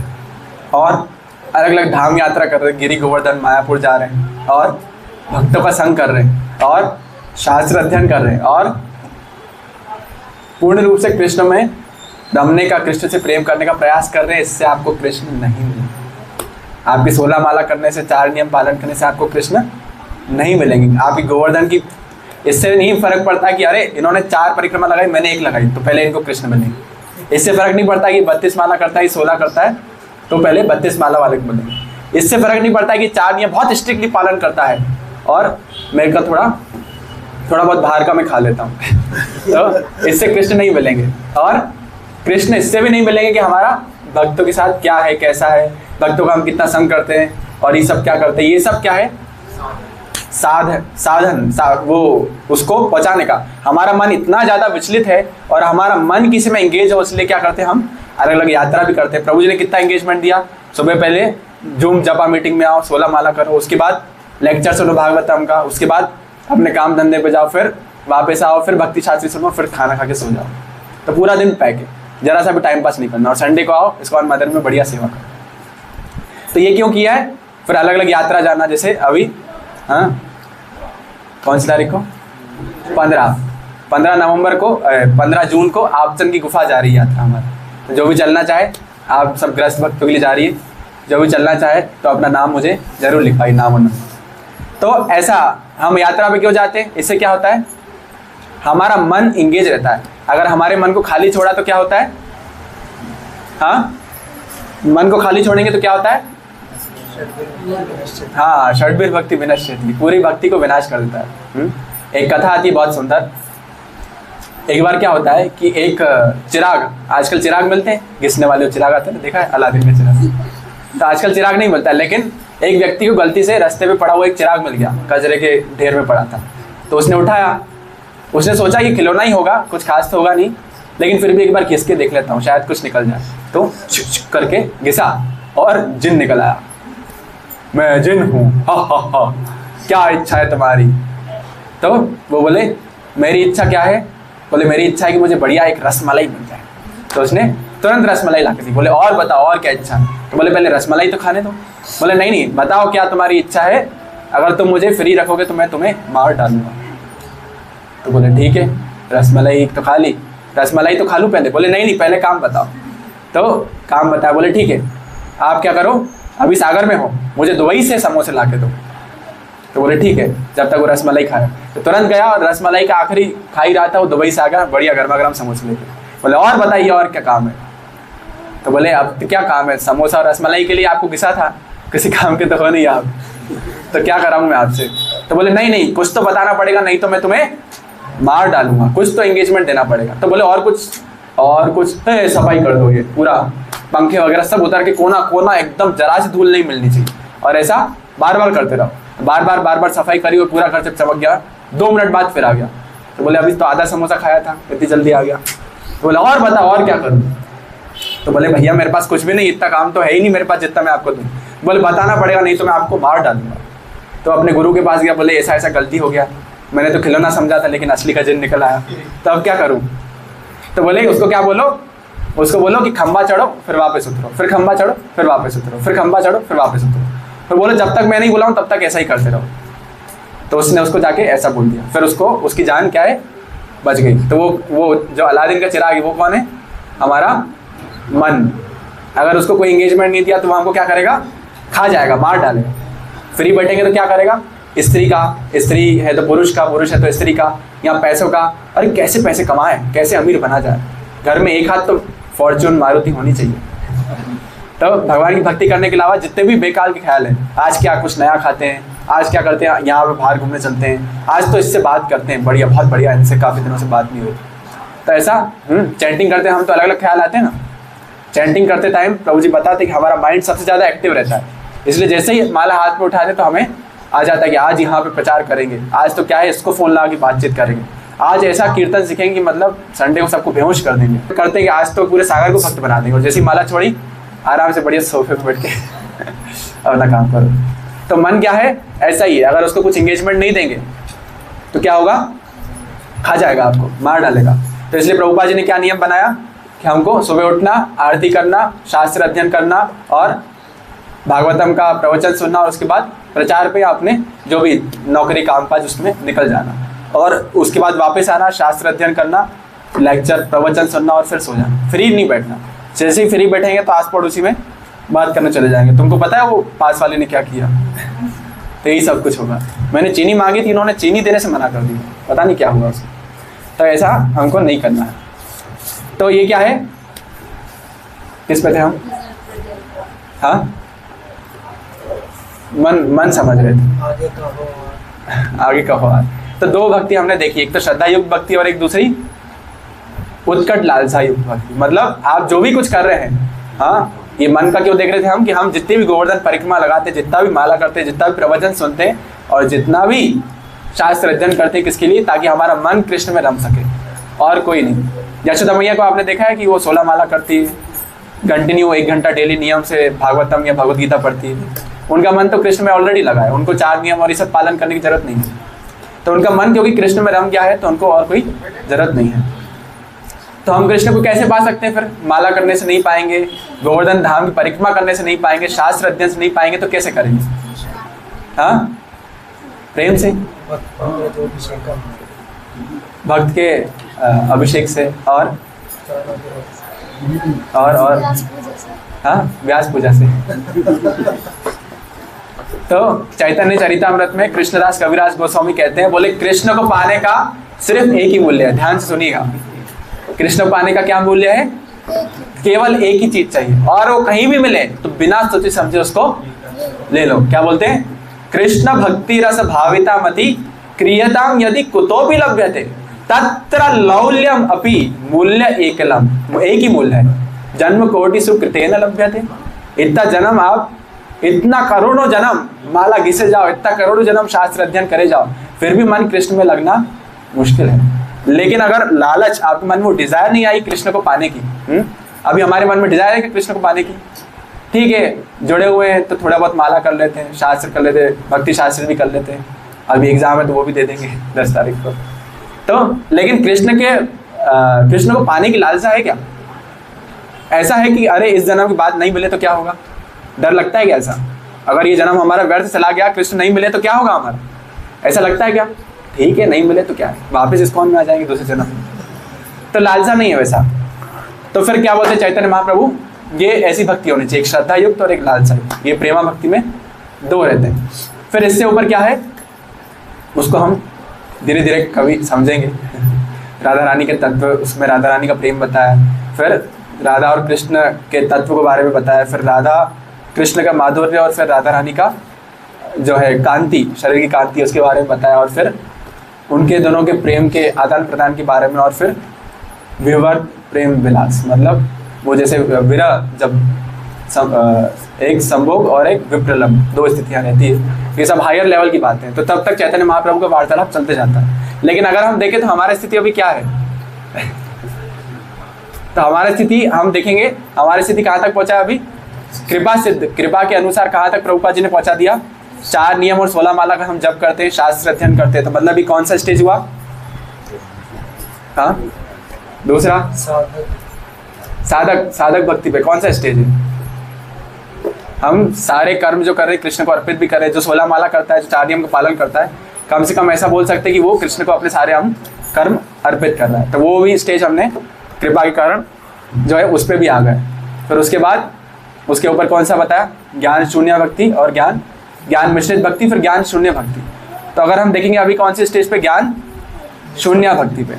और अलग अलग धाम यात्रा कर रहे हैं, गिरी गोवर्धन मायापुर जा रहे हैं और भक्तों का संग कर रहे हैं और शास्त्र अध्ययन कर रहे हैं और पूर्ण रूप से कृष्ण में रमने का, कृष्ण से प्रेम करने का प्रयास कर रहे हैं, इससे आपको कृष्ण नहीं मिलेंगे। आपकी 16 माला करने से, 4 नियम पालन करने से आपको कृष्ण नहीं मिलेंगे। आपकी गोवर्धन की इससे नहीं फर्क पड़ता कि अरे इन्होंने 4 परिक्रमा लगाई, मैंने 1 लगाई, तो पहले इनको कृष्ण मिलेंगे। इससे फर्क नहीं पड़ता कि 32 माला करता है, 16 करता है, तो पहले 32 माला वाले को मिलेंगे। इससे फर्क नहीं पड़ता कि 4 नियम बहुत स्ट्रिक्टली पालन करता है और मेरे का थोड़ा बहुत बाहर का मैं खा लेता हूँ तो इससे कृष्ण नहीं मिलेंगे। और कृष्ण इससे भी नहीं मिलेंगे कि हमारा भक्तों के साथ क्या है, कैसा है, भक्तों का हम कितना संग करते हैं और ये सब क्या करते हैं। ये सब क्या है? साधन वो उसको पहुंचाने का। हमारा मन इतना ज़्यादा विचलित है और हमारा मन किसी में एंगेज हो, इसलिए क्या करते हैं, हम अलग अलग यात्रा भी करते हैं। प्रभु जी ने कितना एंगेजमेंट दिया, सुबह पहले जूम जपा मीटिंग में आओ, 16 माला करो, उसके बाद लेक्चर सुनो भागवतम का, उसके बाद अपने काम धंधे पे जाओ, फिर वापस आओ, फिर भक्ति शास्त्री सुनो, फिर खाना खा के सो जाओ। तो पूरा दिन पैक है, जरा सा भी टाइम पास नहीं करना। और संडे को आओ, इस्कॉन मदर में बढ़िया सेवा करो। तो ये क्यों किया है? फिर अलग अलग यात्रा जाना, जैसे अभी हाँ कौन सी तारीख को, 15 नवंबर को, 15 जून को आपचन की गुफा जा रही है यात्रा हमारी। तो जो भी चलना चाहे, आप सब ग्रस्त भक्तों के लिए जा रही है, जो भी चलना चाहे तो अपना नाम मुझे जरूर लिखवाइए, नाम और नंबर। तो ऐसा हम यात्रा पे क्यों जाते हैं? इससे क्या होता है? हमारा मन इंगेज रहता है। अगर हमारे मन को खाली छोड़ा तो क्या होता है? हाँ, मन को खाली छोड़ेंगे तो क्या होता है? हाँ, षड्भिर भक्ति विनश्यति, पूरी भक्ति को विनाश कर देता है। एक कथा आती है बहुत सुंदर। एक बार क्या होता है कि एक चिराग, आजकल चिराग मिलते हैं, घिसने वाले चिराग आते हैं, देखा है अलादीन का चिराग। तो आजकल चिराग नहीं मिलता है, लेकिन एक व्यक्ति को गलती से रास्ते पे पड़ा हुआ एक चिराग मिल गया, कचरे के ढेर में पड़ा था। तो उसने उठाया, उसने सोचा कि खिलौना ही होगा, कुछ खास तो होगा नहीं, लेकिन फिर भी एक बार घिस के देख लेता हूँ, शायद कुछ निकल जाए। तो करके घिसा और जिन निकल आया। मैं जिन हूँ, हा, क्या इच्छा है तुम्हारी? तो वो बोले मेरी इच्छा क्या है? बोले मेरी इच्छा है कि मुझे बढ़िया एक रसमलाई मिल जाए। तो उसने तुरंत रसमलाई ला के दी। बोले और बताओ और क्या इच्छा है? तो बोले पहले रसमलाई तो खाने दो। बोले नहीं, बताओ क्या तुम्हारी इच्छा है, अगर तुम मुझे फ्री रखोगे तो मैं तुम्हें मार डालूंगा। तो बोले ठीक है, रसमलाई तो खा ली, रसमलाई तो खा लूँ पहले। बोले नहीं, पहले काम बताओ। तो काम बताया। बोले ठीक है, आप क्या करो, अभी सागर में हो, मुझे दुबई से समोसे ला के दो। तो बोले ठीक है, जब तक वो रसमलाई खाया। तो तुरंत गया और रसमलाई का आखिरी खा ही रहा था, वो दुबई से आ गया बढ़िया गर्मा गर्म समोसे लेके। बोले और बताइए और क्या काम है? तो बोले अब तो क्या काम है, समोसा और रसमलाई के लिए आपको घिसा था, किसी काम के तो हो नहीं आप, तो क्या कराऊँ मैं आपसे? तो बोले नहीं नहीं, कुछ तो बताना पड़ेगा, नहीं तो मैं तुम्हें मार डालूंगा, कुछ तो एंगेजमेंट देना पड़ेगा। तो बोले और कुछ? और कुछ? सफाई कर दो, ये पूरा पंखे वगैरह सब उतार के कोना कोना एकदम जरा सी धूल नहीं मिलनी चाहिए, और ऐसा बार बार करते रहो। बार बार सफाई करी और पूरा घर से चमक गया। 2 मिनट बाद फिर आ गया। तो बोले अभी तो आधा समोसा खाया था, इतनी जल्दी आ गया? तो बोले और बता और क्या करूँ? तो बोले भैया मेरे पास कुछ भी नहीं, इतना काम तो है ही नहीं मेरे पास जितना मैं आपको दूँ। बोले बताना पड़ेगा, नहीं तो मैं आपको मार डालूंगा। तो अपने गुरु के पास गया, बोले ऐसा ऐसा गलती हो गया, मैंने तो खिलौना समझा था लेकिन असली का जिन निकल आया, तो अब क्या करूँ? तो बोले उसको क्या बोलो, उसको बोलो कि खंबा चढ़ो फिर वापस उतरो, फिर खंबा चढ़ो फिर वापस उतरो, फिर खंबा चढ़ो फिर वापस उतरो। फिर बोले जब तक मैं नहीं बुलाऊं तब तक ऐसा ही करते रहो। तो उसने उसको जाके ऐसा बोल दिया, फिर उसको उसकी जान क्या है बच गई। तो वो जो अलादीन का चिराग है वो कौन है? हमारा मन। अगर उसको कोई एंगेजमेंट नहीं दिया तो वो हमको क्या करेगा? खा जाएगा, मार डालेगा। फ्री बैठेंगे तो क्या करेगा? स्त्री का, स्त्री है तो पुरुष का, पुरुष है तो स्त्री का, या पैसों का। अरे कैसे पैसे कमाए, कैसे अमीर बना जाए, घर में एक हाथ तो फॉर्च्यून मारुति होनी चाहिए। तो भगवान की भक्ति करने के अलावा जितने भी बेकार के ख्याल हैं, आज क्या कुछ नया खाते हैं, आज क्या करते हैं, यहाँ पे बाहर घूमने चलते हैं, आज तो इससे बात करते हैं, बढ़िया बहुत बढ़िया, इनसे काफ़ी दिनों से बात नहीं हुई। तो ऐसा चैंटिंग करते हैं हम तो अलग अलग ख्याल आते हैं ना। चैंटिंग करते टाइम प्रभु जी बताते कि हमारा माइंड सबसे ज़्यादा एक्टिव रहता है, इसलिए जैसे ही माला हाथ में उठाते तो हमें आ जाता है कि आज यहाँ पे प्रचार करेंगे, आज तो क्या है इसको फ़ोन लगा के बातचीत करेंगे, आज ऐसा कीर्तन सीखेंगे कि मतलब संडे को सबको बेहोश कर देंगे। करते हैं कि आज तो पूरे सागर को भक्त बना देंगे, और जैसी माला छोड़ी आराम से बढ़िया सोफे पे बैठ के अपना काम करो। तो मन क्या है? ऐसा ही है, अगर उसको कुछ एंगेजमेंट नहीं देंगे तो क्या होगा? खा जाएगा, आपको मार डालेगा। तो इसलिए प्रभुपाद जी ने क्या नियम बनाया कि हमको सुबह उठना, आरती करना, शास्त्र अध्ययन करना और भागवतम का प्रवचन सुनना, और उसके बाद प्रचार पे अपने जो भी नौकरी काम काज उसमें निकल जाना, और उसके बाद वापस आना, शास्त्र अध्ययन करना, लेक्चर प्रवचन सुनना और फिर सो जाना। फ्री नहीं बैठना, जैसे ही फ्री बैठेंगे तो आस पड़ोसी में बात करने चले जाएंगे, तुमको पता है वो पास वाले ने क्या किया। तो यही सब कुछ होगा। मैंने चीनी मांगी थी, इन्होंने चीनी देने से मना कर दिया, पता नहीं क्या हुआ उसको। तो ऐसा हमको नहीं करना है। तो ये क्या है, किस पे थे हम? हाँ, मन समझ रहे थे, आगे कहो। तो 2 भक्ति हमने देखी, एक तो श्रद्धा युक्त भक्ति और एक दूसरी उत्कट लालसा युक्त भक्ति। मतलब आप जो भी कुछ कर रहे हैं, हाँ, ये मन का क्यों देख रहे थे हम कि हम जितनी भी गोवर्धन परिक्रमा लगाते, जितना भी माला करते, जितना भी प्रवचन सुनते हैं और जितना भी शास्त्र अध्ययन करते हैं, किसके लिए? ताकि हमारा मन कृष्ण में रम सके, और कोई नहीं। यशोदा मैया को आपने देखा है कि वो 16 माला करती है, कंटिन्यू 1 घंटा डेली नियम से भागवतम या भगवद गीता पढ़ती है। उनका मन तो कृष्ण में ऑलरेडी लगा है, उनको 4 नियम और ये सब पालन करने की जरूरत नहीं है। तो उनका मन क्योंकि कृष्ण में रम गया है तो उनको और कोई जरूरत नहीं है। तो हम कृष्ण को कैसे पा सकते हैं? फिर माला करने से नहीं पाएंगे, गोवर्धन धाम की परिक्रमा करने से नहीं पाएंगे, शास्त्र अध्ययन से नहीं पाएंगे, तो कैसे करेंगे? हाँ, प्रेम से, भक्त के अभिषेक से, और हाँ, व्यास पूजा से। तो चैतन्य चरितामृत में कृष्णदास कविराज गोस्वामी कहते हैं, बोले कृष्ण को पाने का सिर्फ एक ही मूल्य है। ध्यान से सुनिएगा, कृष्ण को पाने का क्या मूल्य है? केवल एक ही चीज चाहिए, और वो कहीं भी मिले तो बिना सोचे समझे उसको ले लो। क्या बोलते हैं? कृष्ण भक्ति रस भाविता मति क्रियताम यदि कुतोपि लभ्यते तत्र लौल्यम अपि मूल्य एकलम। एक ही मूल्य है, जन्म कोटि सुकृतेन लभ्यते। इतना जन्म आप, इतना करोड़ों जन्म माला घिसे जाओ, इतना करोड़ों जन्म शास्त्र अध्ययन करे जाओ, फिर भी मन कृष्ण में लगना मुश्किल है। लेकिन अगर लालच आपके मन में, डिजायर नहीं आई कृष्ण को पाने की, अभी हमारे मन में डिजायर है कि कृष्ण को पाने की, ठीक है, जुड़े हुए हैं तो थोड़ा बहुत माला कर लेते हैं, शास्त्र कर लेते हैं, भक्ति शास्त्र भी कर लेते हैं, अभी एग्जाम है तो वो भी दे देंगे 10 तारीख को। तो लेकिन कृष्ण को पाने की लालसा है क्या? ऐसा है कि अरे इस जन्म की बात नहीं मिले तो क्या होगा, डर लगता है क्या ऐसा? अगर ये जन्म हमारा व्यर्थ चला गया, कृष्ण नहीं मिले तो क्या होगा हमारा, ऐसा लगता है क्या? ठीक है, नहीं मिले तो क्या है, वापस इस कौन में आ जाएंगे दूसरे जन्म में। तो लालसा नहीं है वैसा। तो फिर क्या बोलते चैतन्य महाप्रभु, ये ऐसी भक्ति होनी चाहिए, एक श्रद्धा युक्त और एक लालसा युक्त। ये प्रेमा भक्ति में 2 रहते हैं। फिर इससे ऊपर क्या है? उसको हम धीरे धीरे कभी समझेंगे। राधा रानी के तत्व, उसमें राधा रानी का प्रेम बताया, फिर राधा और कृष्ण के तत्व के बारे में बताया, फिर राधा कृष्ण का माधुर्य और फिर राधा रानी का जो है कांति, शरीर की कांति, उसके बारे में बताया, और फिर उनके दोनों के प्रेम के आदान प्रदान के बारे में, और फिर विवर्त प्रेम विलास, मतलब वो जैसे विरह, जब एक संभोग और एक विप्रलंब, दो स्थितियाँ रहती है, ये सब हायर लेवल की बातें हैं। तो तब तक चैतन्य महाप्रभु का वार्तालाप चलते जाता है। लेकिन अगर हम देखें तो हमारी स्थिति अभी क्या है, तो हमारी स्थिति हम देखेंगे, हमारी स्थिति कहाँ तक पहुँचा है अभी, कृपा सिद्ध, कृपा के अनुसार कहाँ तक प्रभुपाद जी ने पहुँचा दिया। 4 नियम और 16 माला का हम जप करते हैं, शास्त्र अध्ययन करते हैं, तो मतलब ये कौन सा स्टेज हुआ? हाँ, दूसरा साधक भक्ति पे कौन सा स्टेज है? हम सारे कर्म जो कर रहे हैं कृष्ण को अर्पित भी कर रहे हैं। जो 16 माला करता है, जो 4 नियम का पालन करता है, कम से कम ऐसा बोल सकते हैं कि वो कृष्ण को अपने सारे हम कर्म अर्पित कर रहा है। तो वो भी स्टेज हमने कृपा के कारण जो है उस पर भी आ गए। फिर उसके बाद उसके ऊपर कौन सा बताया? ज्ञान शून्य भक्ति और ज्ञान मिश्रित भक्ति, फिर ज्ञान शून्य भक्ति। तो अगर हम देखेंगे अभी कौन सी स्टेज पे, ज्ञान शून्य भक्ति पे।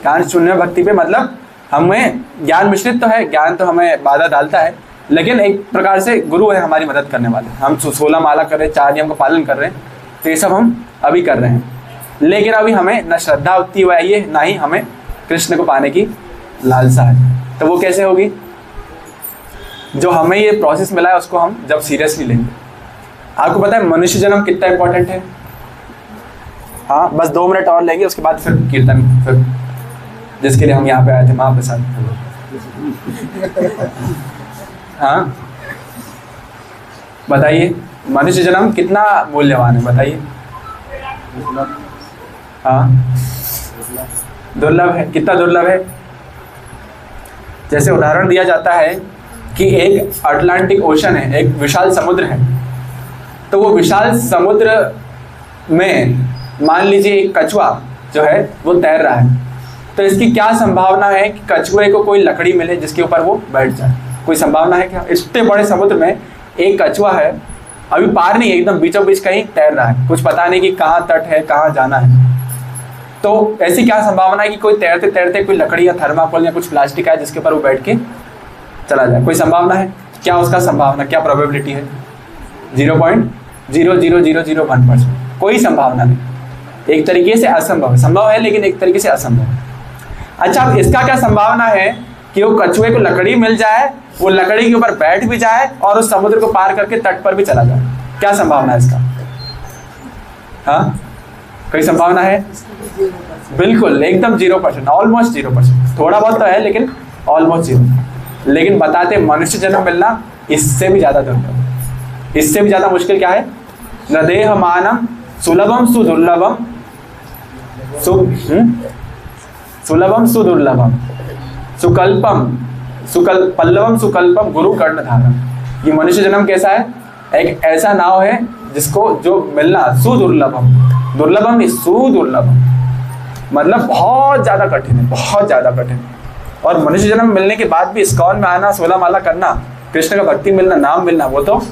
ज्ञान शून्य भक्ति पे मतलब हमें ज्ञान मिश्रित तो है, ज्ञान तो हमें बाधा डालता है, लेकिन एक प्रकार से गुरु है हमारी मदद करने वाले। हम 16 माला कर रहे हैं, 4 नियम का पालन कर रहे हैं, तो ये सब हम अभी कर रहे हैं। लेकिन अभी हमें न श्रद्धा उतनी हुई है, ना ही हमें कृष्ण को पाने की लालसा है। तो वो कैसे होगी? जो हमें ये प्रोसेस मिला है उसको हम जब सीरियसली लेंगे। आपको पता है मनुष्य जन्म कितना इंपॉर्टेंट है? हाँ, बस 2 मिनट और लेंगे, उसके बाद फिर कीर्तन, फिर जिसके लिए हम यहाँ पे आए थे, महाप्रसाद। हाँ बताइए, मनुष्य जन्म कितना मूल्यवान है, बताइए। हाँ, दुर्लभ है। कितना दुर्लभ है? जैसे उदाहरण दिया जाता है कि एक अटलांटिक ओशन है, एक विशाल समुद्र है, तो वो विशाल समुद्र में मान लीजिए एक कछुआ जो है वो तैर रहा है, तो इसकी क्या संभावना है कि कछुए को कोई लकड़ी मिले जिसके ऊपर वो बैठ जाए? कोई संभावना है क्या? इतने बड़े समुद्र में एक कछुआ है, अभी पार नहीं है, एकदम बीचों बीच कहीं तैर रहा है, कुछ पता नहीं कि कहाँ तट है, कहाँ जाना है। तो ऐसी क्या संभावना है कि कोई तैरते तैरते कोई लकड़ी या थर्माकोल या कुछ प्लास्टिक है जिसके ऊपर वो बैठ के चला जाए? कोई संभावना है क्या? उसका संभावना क्या, प्रोबेबिलिटी है? 0.00001%। कोई संभावना नहीं, एक तरीके से असंभव है। संभव है लेकिन एक तरीके से असंभव है। अच्छा, अब इसका क्या संभावना है कि वो कछुए को लकड़ी मिल जाए, वो लकड़ी के ऊपर बैठ भी जाए और उस समुद्र को पार करके तट पर भी चला जाए? क्या संभावना है इसका? हाँ, कोई संभावना है? बिल्कुल, एकदम 0%, ऑलमोस्ट 0%। थोड़ा बहुत तो है लेकिन ऑलमोस्ट 0। लेकिन बताते मनुष्य जन्म मिलना इससे भी ज्यादा दुर्लभ, इससे भी ज्यादा मुश्किल क्या है? न देह मानम सुलभम सुदुर्लभम सुलभम सुदुर्लभम पल्लवम सुकल्पम गुरु कर्णधारम। ये मनुष्य जन्म कैसा है? एक ऐसा नाव है जिसको जो मिलना सुदुर्लभम, दुर्लभम नहीं सुदुर्लभम, मतलब बहुत ज्यादा कठिन है, बहुत ज्यादा कठिन। और मनुष्य जन्म मिलने के बाद भी इस्कॉन में आना, 16 माला करना, कृष्ण का भक्ति मिलना, नाम मिलना, वो तो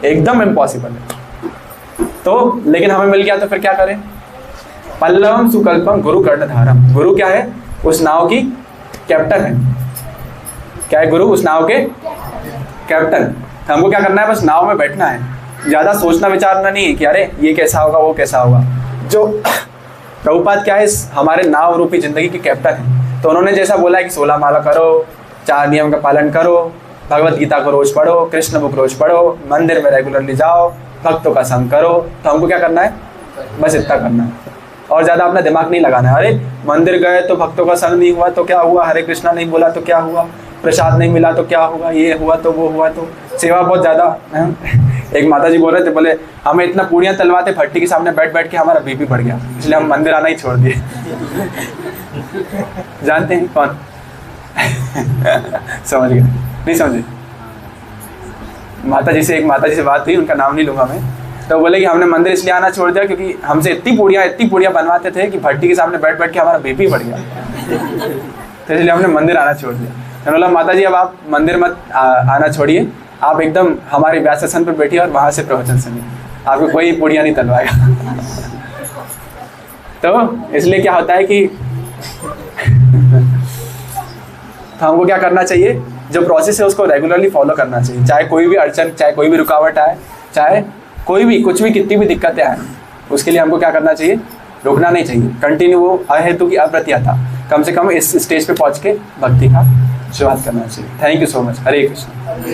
एकदम इम्पॉसिबल है। तो लेकिन हमें मिल गया तो फिर क्या करें? पल्लवम सुकल्पम गुरु कर्णधारम। गुरु क्या है? उस नाव की कैप्टन है। क्या है गुरु? उस नाव के कैप्टन। हमको क्या करना है? बस नाव में बैठना है, ज्यादा सोचना विचारना नहीं है कि अरे ये कैसा होगा, वो कैसा होगा। जो प्रभुपाद क्या है? हमारे नाव रूपी जिंदगी के कैप्टन है। तो उन्होंने जैसा बोला है कि 16 माला करो, 4 नियम का पालन करो, भगवत गीता को रोज पढ़ो, कृष्ण बुक रोज पढ़ो, मंदिर में रेगुलरली जाओ, भक्तों का संग करो। तो हमको क्या करना है? बस इतना करना है, और ज़्यादा अपना दिमाग नहीं लगाना है। अरे मंदिर गए तो भक्तों का संग नहीं हुआ तो क्या हुआ, हरे कृष्णा नहीं बोला तो क्या हुआ, प्रसाद नहीं मिला तो क्या हुआ, ये हुआ तो वो हुआ तो सेवा बहुत ज़्यादा। एक माता जी बोल रहे थे, बोले हमें इतना पूड़ियाँ तलवाते भट्टी के सामने बैठ बैठ के हमारा बीपी बढ़ गया, इसलिए हम मंदिर आना ही छोड़ दिए। जानते हैं कौन? समझ गए? नहीं समझे? माता जी से बात हुई, उनका नाम नहीं लूँगा मैं, तो बोले कि हमने मंदिर इसलिए आना छोड़ दिया क्योंकि हमसे इतनी पूड़ियाँ बनवाते थे कि भट्टी के सामने बैठ बैठ के हमारा बीपी बढ़ गया, तो इसलिए हमने मंदिर आना छोड़ दिया। तो बोला माता जी अब आप मंदिर मत आना छोड़िए, आप एकदम हमारे व्यासासन पर बैठिए और वहाँ से प्रवचन सुनिए, आपको कोई पूड़ियाँ नहीं तलवाएगा। तो इसलिए क्या होता है कि तो हमको क्या करना चाहिए, जो प्रोसेस है उसको रेगुलरली फॉलो करना चाहिए, चाहे कोई भी अड़चन, चाहे कोई भी रुकावट आए, चाहे कोई भी कुछ भी कितनी भी दिक्कतें आए, उसके लिए हमको क्या करना चाहिए, रुकना नहीं चाहिए, कंटिन्यू वो अहेतु की अप्रतिहता, कम से कम इस स्टेज पे पहुंच के भक्ति का शुरुआत करना चाहिए। Thank you so much. Hare Krishna.